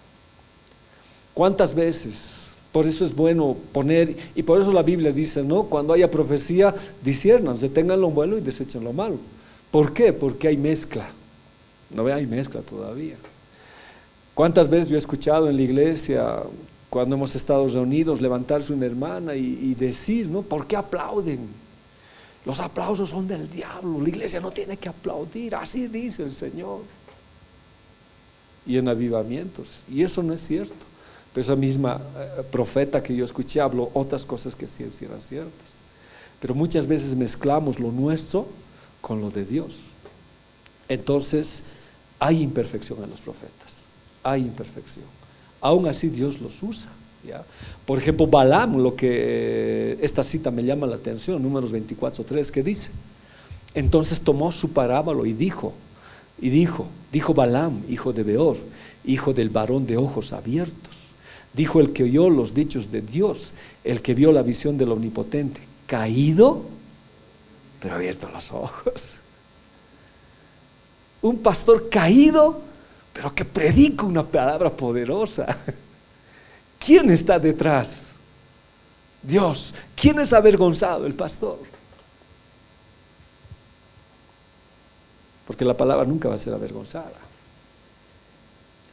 ¿Cuántas veces? Por eso es bueno poner, y por eso la Biblia dice, ¿no? Cuando haya profecía, disciernan, detengan lo bueno y desechen lo malo. ¿Por qué? Porque hay mezcla. No hay mezcla todavía. ¿Cuántas veces yo he escuchado en la iglesia, cuando hemos estado reunidos, levantarse una hermana y decir, ¿no? ¿Por qué aplauden? Los aplausos son del diablo, la iglesia no tiene que aplaudir, así dice el Señor. Y en avivamientos, y eso no es cierto. Pero esa misma profeta que yo escuché habló otras cosas que sí eran ciertas. Pero muchas veces mezclamos lo nuestro con lo de Dios. Entonces hay imperfección en los profetas, hay imperfección. Aún así Dios los usa, ¿ya? Por ejemplo, Balaam, esta cita me llama la atención, Números 24:3, que dice, entonces tomó su parábola y dijo Balaam, hijo de Beor, hijo del varón de ojos abiertos, dijo el que oyó los dichos de Dios, el que vio la visión del Omnipotente, caído, pero abierto los ojos. Un pastor caído, pero que predica una palabra poderosa. ¿Quién está detrás? Dios. ¿Quién es avergonzado? El pastor. Porque la palabra nunca va a ser avergonzada.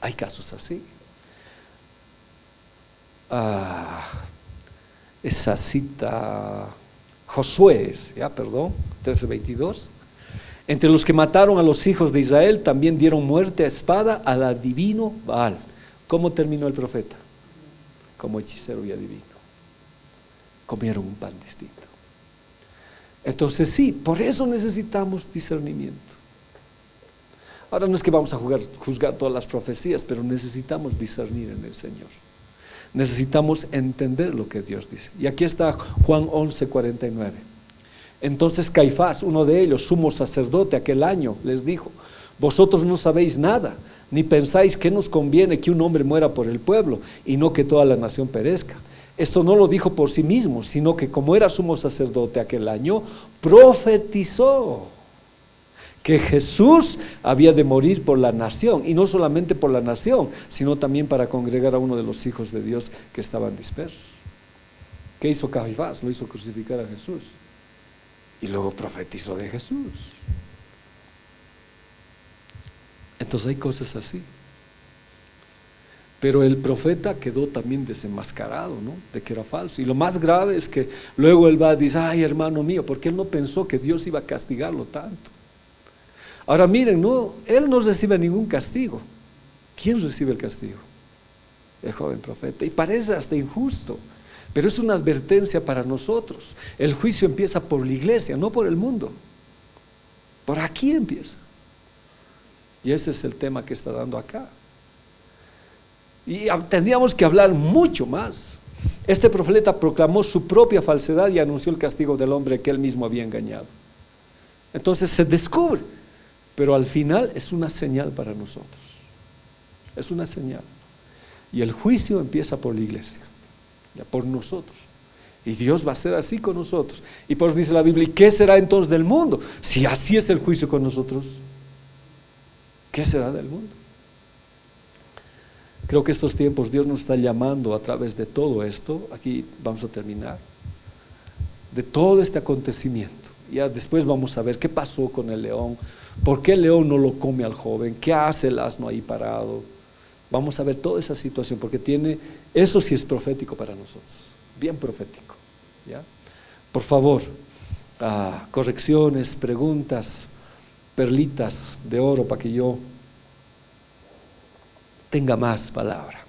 Hay casos así. Esa cita, Josué, 13:22. Entre los que mataron a los hijos de Israel también dieron muerte a espada al adivino Baal. ¿Cómo terminó el profeta? Como hechicero y adivino. Comieron un pan distinto. Entonces sí, por eso necesitamos discernimiento. Ahora no es que vamos a juzgar todas las profecías, pero necesitamos discernir en el Señor. Necesitamos entender lo que Dios dice. Y aquí está Juan 11:49. Entonces Caifás, uno de ellos, sumo sacerdote aquel año, les dijo, vosotros no sabéis nada, ni pensáis que nos conviene que un hombre muera por el pueblo y no que toda la nación perezca. Esto no lo dijo por sí mismo, sino que como era sumo sacerdote aquel año, profetizó que Jesús había de morir por la nación, y no solamente por la nación, sino también para congregar a uno de los hijos de Dios que estaban dispersos. ¿Qué hizo Caifás? Lo hizo crucificar a Jesús. y luego profetizó de Jesús. Entonces hay cosas así. Pero el profeta quedó también desenmascarado, ¿no? De que era falso. Y lo más grave es que luego él va a decir, ay, hermano mío, porque él no pensó que Dios iba a castigarlo tanto. Ahora miren, no, él no recibe ningún castigo. ¿Quién recibe el castigo? El joven profeta. Y parece hasta injusto, pero es una advertencia para nosotros. El juicio empieza por la iglesia, no por el mundo. Por aquí empieza. Y ese es el tema que está dando acá. Y tendríamos que hablar mucho más. Este profeta proclamó su propia falsedad y anunció el castigo del hombre que él mismo había engañado. Entonces se descubre, pero al final es una señal para nosotros. Es una señal. Y el juicio empieza por la iglesia, ya por nosotros. Y Dios va a ser así con nosotros. Y por eso dice la Biblia, ¿y qué será entonces del mundo? Si así es el juicio con nosotros, ¿qué será del mundo? Creo que estos tiempos Dios nos está llamando a través de todo esto. Aquí vamos a terminar. De todo este acontecimiento. Ya después vamos a ver qué pasó con el león. ¿Por qué el león no lo come al joven? ¿Qué hace el asno ahí parado? Vamos a ver toda esa situación porque eso sí es profético para nosotros. Bien profético, ¿ya? Por favor, correcciones, preguntas, perlitas de oro para que yo tenga más palabra.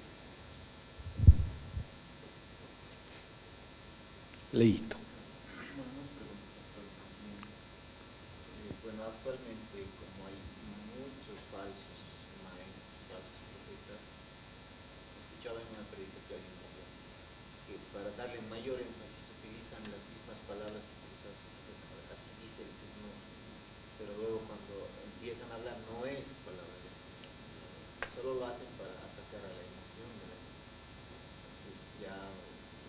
Leíto. Bueno, actualmente, como hay muchos falsos maestros, falsos profetas, escuchaba en una predica que alguien decía que para darle mayor énfasis utilizan las mismas palabras que utilizaba su profeta. Así dice el Señor, pero luego cuando empiezan a hablar no es palabra del Señor, solo lo hacen para atacar a la emoción de la gente. Entonces ya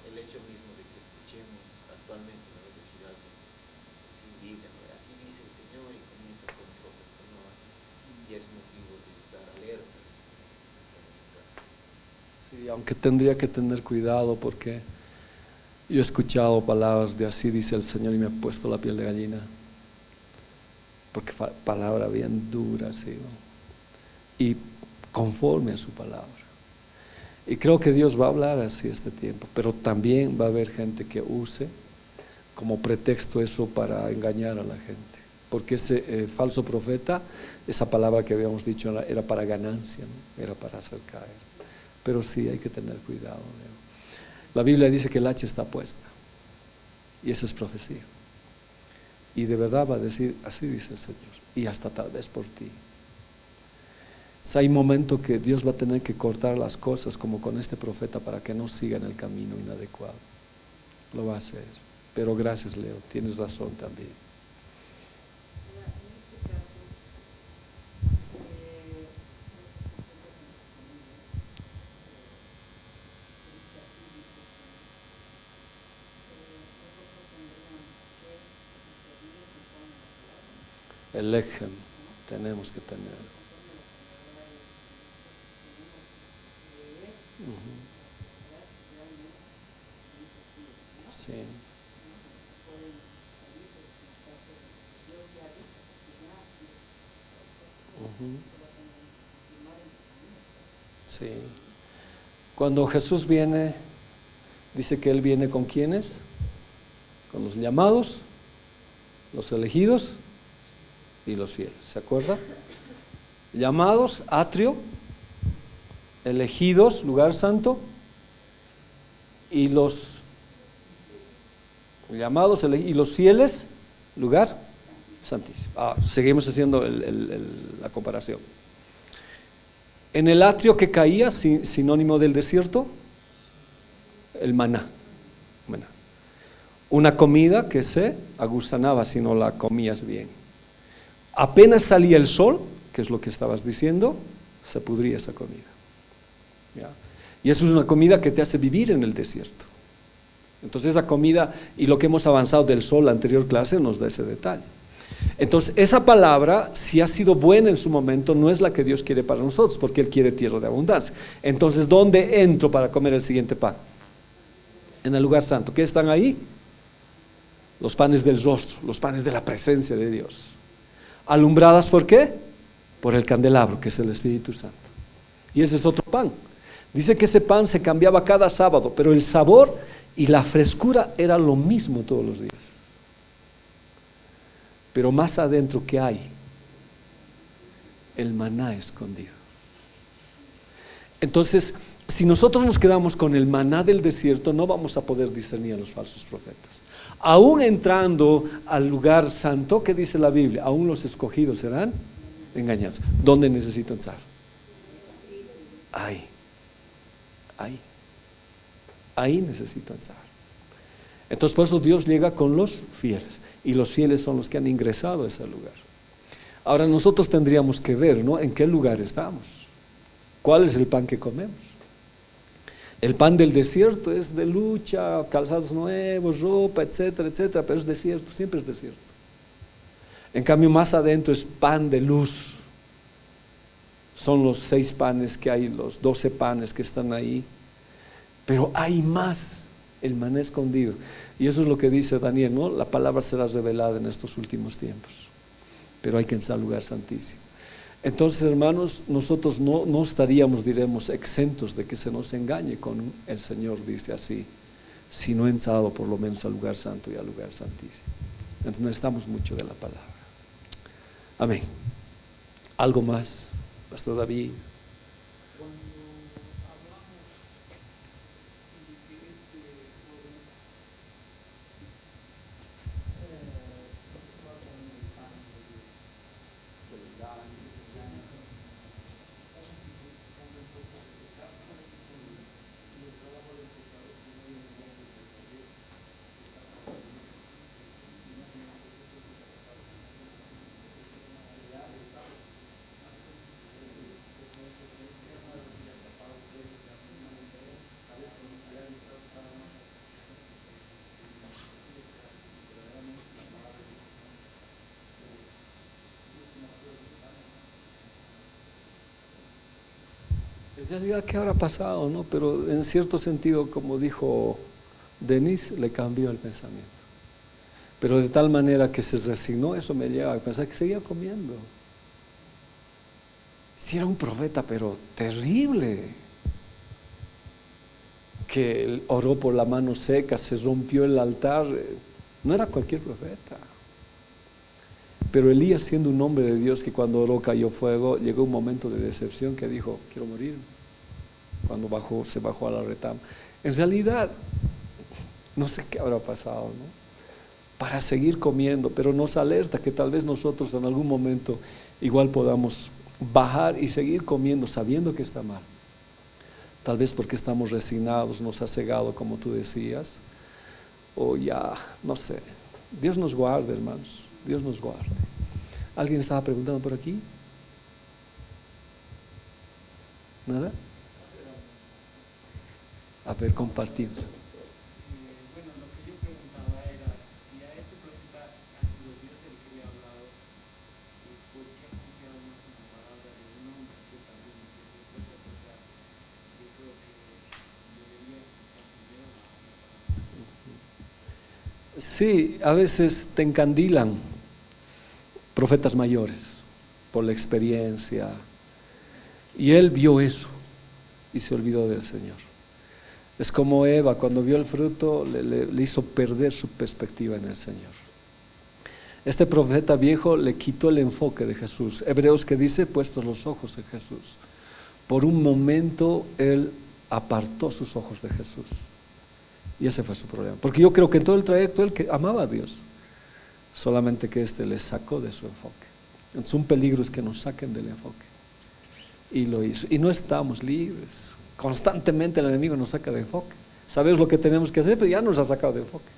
el hecho mismo de que escuchemos actualmente una vez decir algo así, díganme, así dice el Señor, y comienza con cosas que no van, y es motivo de estar alertas en ese caso. Sí, aunque tendría que tener cuidado porque yo he escuchado palabras de así dice el Señor y me ha puesto la piel de gallina, porque palabra bien dura, sí, ¿no? Y conforme a su palabra. Y creo que Dios va a hablar así este tiempo, pero también va a haber gente que use como pretexto eso para engañar a la gente, porque ese falso profeta, esa palabra que habíamos dicho era para ganancia, ¿no? Era para hacer caer. Pero sí hay que tener cuidado, ¿no? La Biblia dice que el hacha está puesta, y esa es profecía, y de verdad va a decir así dice el Señor, y hasta tal vez por ti. Hay momentos que Dios va a tener que cortar las cosas como con este profeta para que no siga en el camino inadecuado. Lo va a hacer. Pero gracias, Leo, tienes razón también. El lechem tenemos que tener. Sí. Sí. Cuando Jesús viene, dice que Él viene con ¿quiénes? Con los llamados, los elegidos y los fieles. ¿Se acuerda? Llamados, atrio, elegidos, lugar santo, y los llamados y los fieles, lugar santísimo. Seguimos haciendo la comparación. En el atrio que caía, sinónimo del desierto, el maná. Una comida que se agusanaba si no la comías bien. Apenas salía el sol, que es lo que estabas diciendo, se pudría esa comida. ¿Ya? Y eso es una comida que te hace vivir en el desierto. Entonces esa comida, y lo que hemos avanzado del sol, la anterior clase, nos da ese detalle. Entonces esa palabra, si ha sido buena en su momento, no es la que Dios quiere para nosotros, porque Él quiere tierra de abundancia. Entonces, ¿dónde entro para comer el siguiente pan? En el lugar santo. ¿Qué están ahí? los panes del rostro, los panes de la presencia de Dios. ¿Alumbradas por qué? Por el candelabro, que es el Espíritu Santo. Y ese es otro pan. Dice que ese pan se cambiaba cada sábado, pero el sabor y la frescura era lo mismo todos los días. Pero más adentro, ¿qué hay? El maná escondido. Entonces, si nosotros nos quedamos con el maná del desierto, no vamos a poder discernir a los falsos profetas. Aún entrando al lugar santo, ¿qué dice la Biblia? Aún los escogidos serán engañados. ¿Dónde necesitan estar? Ahí necesitan estar. Entonces por eso Dios llega con los fieles, y los fieles son los que han ingresado a ese lugar. Ahora nosotros tendríamos que ver, ¿no?, en qué lugar estamos. ¿Cuál es el pan que comemos? El pan del desierto es de lucha, calzados nuevos, ropa, etcétera, etcétera, pero es desierto, siempre es desierto. En cambio, más adentro es pan de luz. Son los 6 panes que hay, los 12 panes que están ahí. Pero hay más, el maná escondido. Y eso es lo que dice Daniel, ¿no? La palabra será revelada en estos últimos tiempos. Pero hay que entrar al lugar santísimo. Entonces, hermanos, nosotros no estaríamos, diremos, exentos de que se nos engañe con el Señor, dice así, si no he entrado por lo menos al lugar santo y al lugar santísimo. Entonces necesitamos mucho de la palabra. Amén. ¿Algo más, Pastor David? En realidad, ¿qué habrá pasado, no? Pero en cierto sentido, como dijo Denise, le cambió el pensamiento. Pero de tal manera que se resignó, eso me lleva a pensar que seguía comiendo. Si era un profeta, pero terrible, que él oró por la mano seca, se rompió el altar, no era cualquier profeta. Pero Elías, siendo un hombre de Dios que cuando oró cayó fuego, llegó un momento de decepción que dijo, quiero morir, cuando se bajó a la retama. En realidad, no sé qué habrá pasado, ¿no?, para seguir comiendo, pero nos alerta que tal vez nosotros en algún momento igual podamos bajar y seguir comiendo sabiendo que está mal. Tal vez porque estamos resignados, nos ha cegado, como tú decías, o ya, no sé. Dios nos guarde, hermanos, Dios nos guarde. ¿Alguien estaba preguntando por aquí? ¿Nada? A ver, compartimos. Bueno, lo que yo preguntaba era, si a este profeta ha sido Dios el que le ha hablado, ¿por qué ha confiado más en la palabra de un hombre que también es un profeta? O sea, yo creo que debería escuchar primero la palabra. Sí, a veces te encandilan profetas mayores por la experiencia, y él vio eso y se olvidó del Señor. Es como Eva, cuando vio el fruto le hizo perder su perspectiva en el Señor. Este profeta viejo le quitó el enfoque de Jesús. Hebreos que dice, puestos los ojos en Jesús. Por un momento él apartó sus ojos de Jesús, y ese fue su problema, porque yo creo que en todo el trayecto él que amaba a Dios, solamente que le sacó de su enfoque. Entonces un peligro es que nos saquen del enfoque, y lo hizo, y no estamos libres. Constantemente el enemigo nos saca de enfoque. Sabemos lo que tenemos que hacer, pero ya nos ha sacado de enfoque,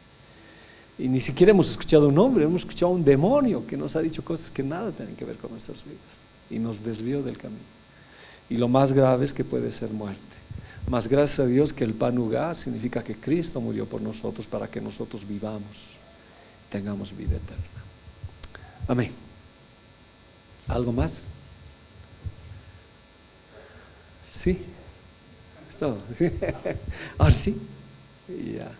y ni siquiera hemos escuchado un hombre, hemos escuchado un demonio que nos ha dicho cosas que nada tienen que ver con nuestras vidas, y nos desvió del camino. Y lo más grave es que puede ser muerte. Mas gracias a Dios que el pan ugá significa que Cristo murió por nosotros para que nosotros vivamos, tengamos vida eterna. Amén. ¿Algo más? Sí. ¿Es todo? Ahora sí. Ya.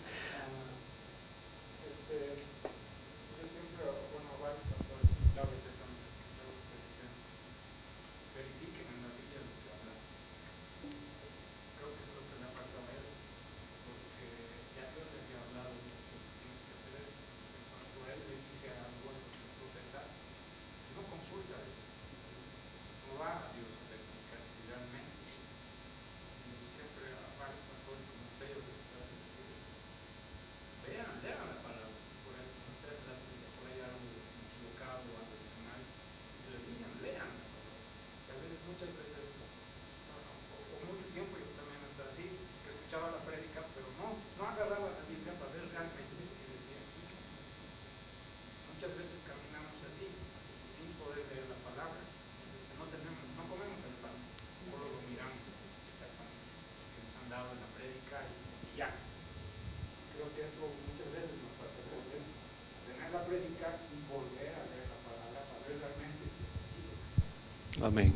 Amén.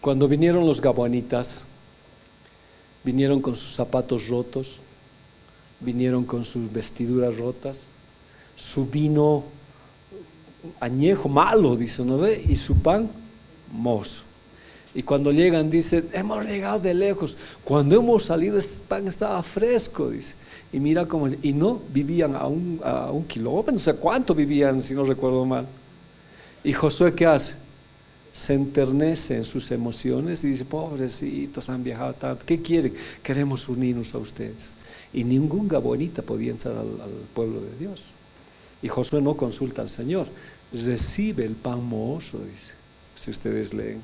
Cuando vinieron los gabonitas, vinieron con sus zapatos rotos, vinieron con sus vestiduras rotas, su vino añejo, malo, dice, ¿no ve? Y su pan, mozo. Y cuando llegan, dicen, hemos llegado de lejos. Cuando hemos salido, este pan estaba fresco, dice. Y mira cómo, y no vivían a un kilómetro, no sé cuánto vivían, si no recuerdo mal. Y Josué, ¿qué hace? Se enternece en sus emociones y dice, pobrecitos, han viajado tanto, ¿qué quieren? Queremos unirnos a ustedes. Y ningún gabonita podía entrar al pueblo de Dios. Y Josué no consulta al Señor, recibe el pan mohoso, dice, si ustedes leen,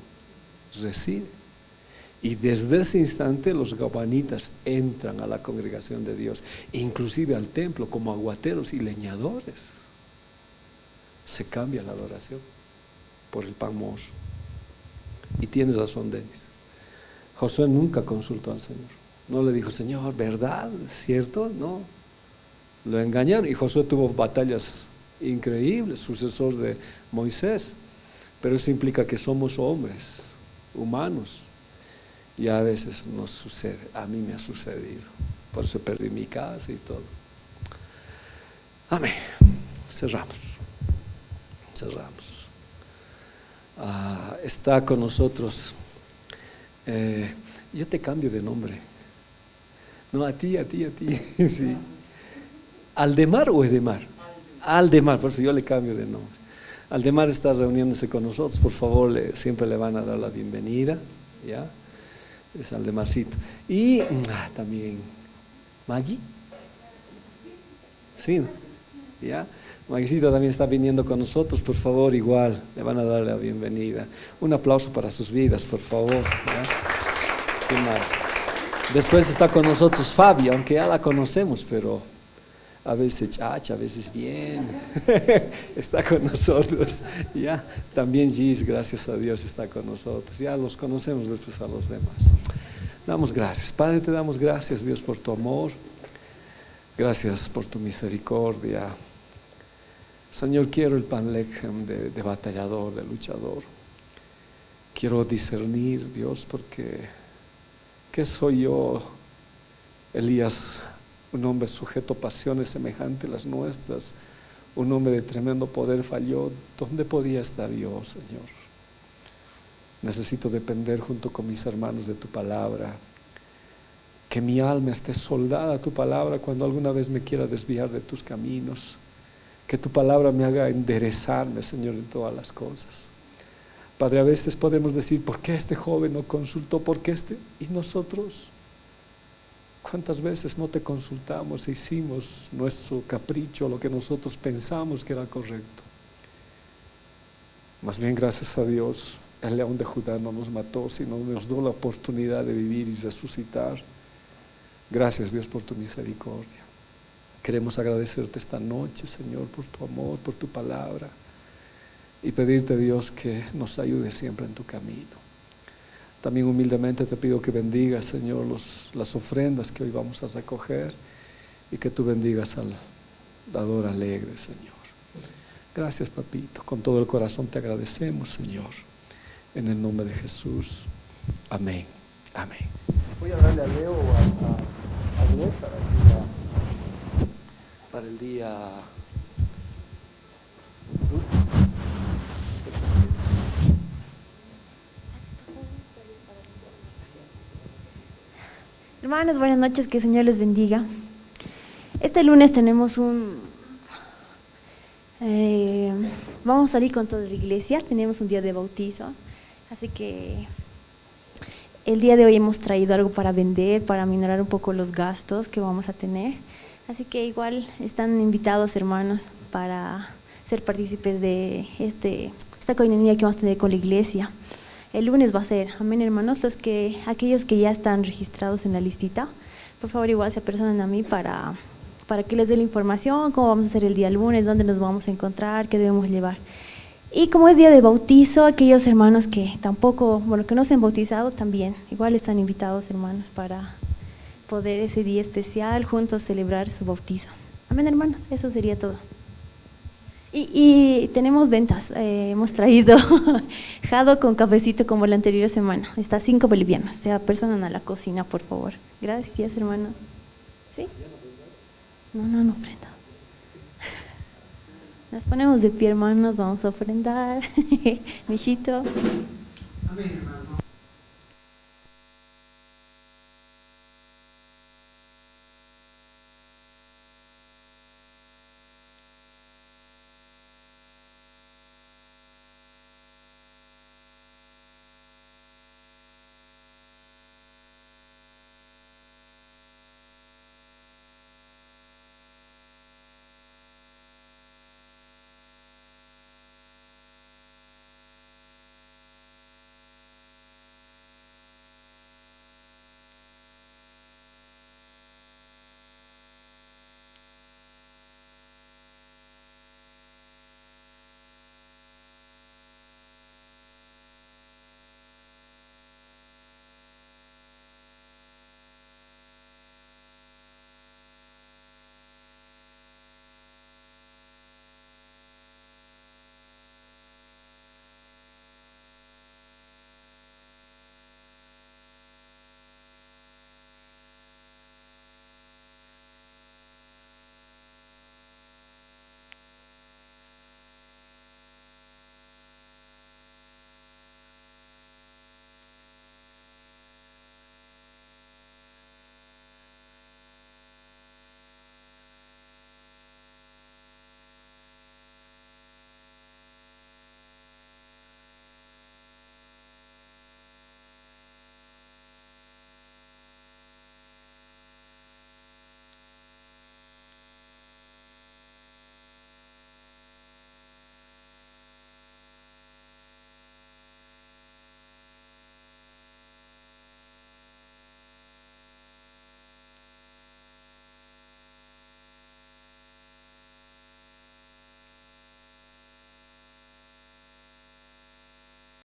recibe. Y desde ese instante los gabonitas entran a la congregación de Dios, inclusive al templo como aguateros y leñadores. Se cambia la adoración por el pan mohoso. Y tienes razón, Denis. Josué nunca consultó al Señor. No le dijo, Señor, ¿verdad? ¿Cierto? No. Lo engañaron y Josué tuvo batallas increíbles, sucesor de Moisés. Pero eso implica que somos hombres, humanos. Y a veces nos sucede, a mí me ha sucedido. Por eso perdí mi casa y todo. Amén. Cerramos. Está con nosotros. Yo te cambio de nombre. No, a ti. Sí. ¿Aldemar o Edemar? Aldemar, por eso yo le cambio de nombre. Aldemar está reuniéndose con nosotros, por favor, siempre le van a dar la bienvenida, ¿ya? Es Aldemarcito. Y también Maggie, ¿sí? ¿Ya? Maguicita también está viniendo con nosotros, por favor, igual, le van a dar la bienvenida. Un aplauso para sus vidas, por favor, ¿ya? ¿Qué más? Después está con nosotros Fabi, aunque ya la conocemos, pero a veces chacha, a veces bien. Está con nosotros, ¿ya? También Gis, gracias a Dios, está con nosotros. Ya los conocemos después a los demás. Damos gracias. Padre, te damos gracias, Dios, por tu amor. Gracias por tu misericordia. Señor, quiero el pan lechem de batallador, de luchador. Quiero discernir, Dios, porque ¿qué soy yo, Elías? Un hombre sujeto a pasiones semejantes a las nuestras, un hombre de tremendo poder falló. ¿Dónde podía estar yo, Señor? Necesito depender junto con mis hermanos de tu palabra, que mi alma esté soldada a tu palabra cuando alguna vez me quiera desviar de tus caminos, que tu palabra me haga enderezarme, Señor, en todas las cosas. Padre, a veces podemos decir, ¿por qué este joven no consultó? ¿Por qué este? ¿Y nosotros? ¿Cuántas veces no te consultamos e hicimos nuestro capricho, lo que nosotros pensamos que era correcto? Más bien, gracias a Dios, el león de Judá no nos mató, sino nos dio la oportunidad de vivir y resucitar. Gracias, Dios, por tu misericordia. Queremos agradecerte esta noche, Señor, por tu amor, por tu palabra, y pedirte, Dios, que nos ayude siempre en tu camino. También humildemente te pido que bendigas, Señor, las ofrendas que hoy vamos a recoger, y que tú bendigas al dador alegre, Señor. Gracias, papito. Con todo el corazón te agradecemos, Señor. En el nombre de Jesús. Amén. Amén. Voy a darle a Leo a Leo para el día. Hermanos, buenas noches, que el Señor les bendiga. Este lunes tenemos vamos a salir con toda la iglesia, tenemos un día de bautizo, así que el día de hoy hemos traído algo para vender, para minorar un poco los gastos que vamos a tener, así que igual están invitados, hermanos, para ser partícipes de esta coinonía que vamos a tener con la iglesia. El lunes va a ser, amén, hermanos, aquellos que ya están registrados en la listita, por favor igual se apersonan a mí para que les dé la información, cómo vamos a hacer el día lunes, dónde nos vamos a encontrar, qué debemos llevar. Y como es día de bautizo, aquellos hermanos que que no se han bautizado también, igual están invitados, hermanos, para poder ese día especial juntos celebrar su bautizo. Amén, hermanos, eso sería todo. Y tenemos ventas, hemos traído jado con cafecito como la anterior semana, está 5 bolivianos, sea personas a la cocina, por favor. Gracias, hermanos. ¿Sí? No ofrenda. Nos ponemos de pie, hermanos, vamos a ofrendar. Michito. Amén, hermano.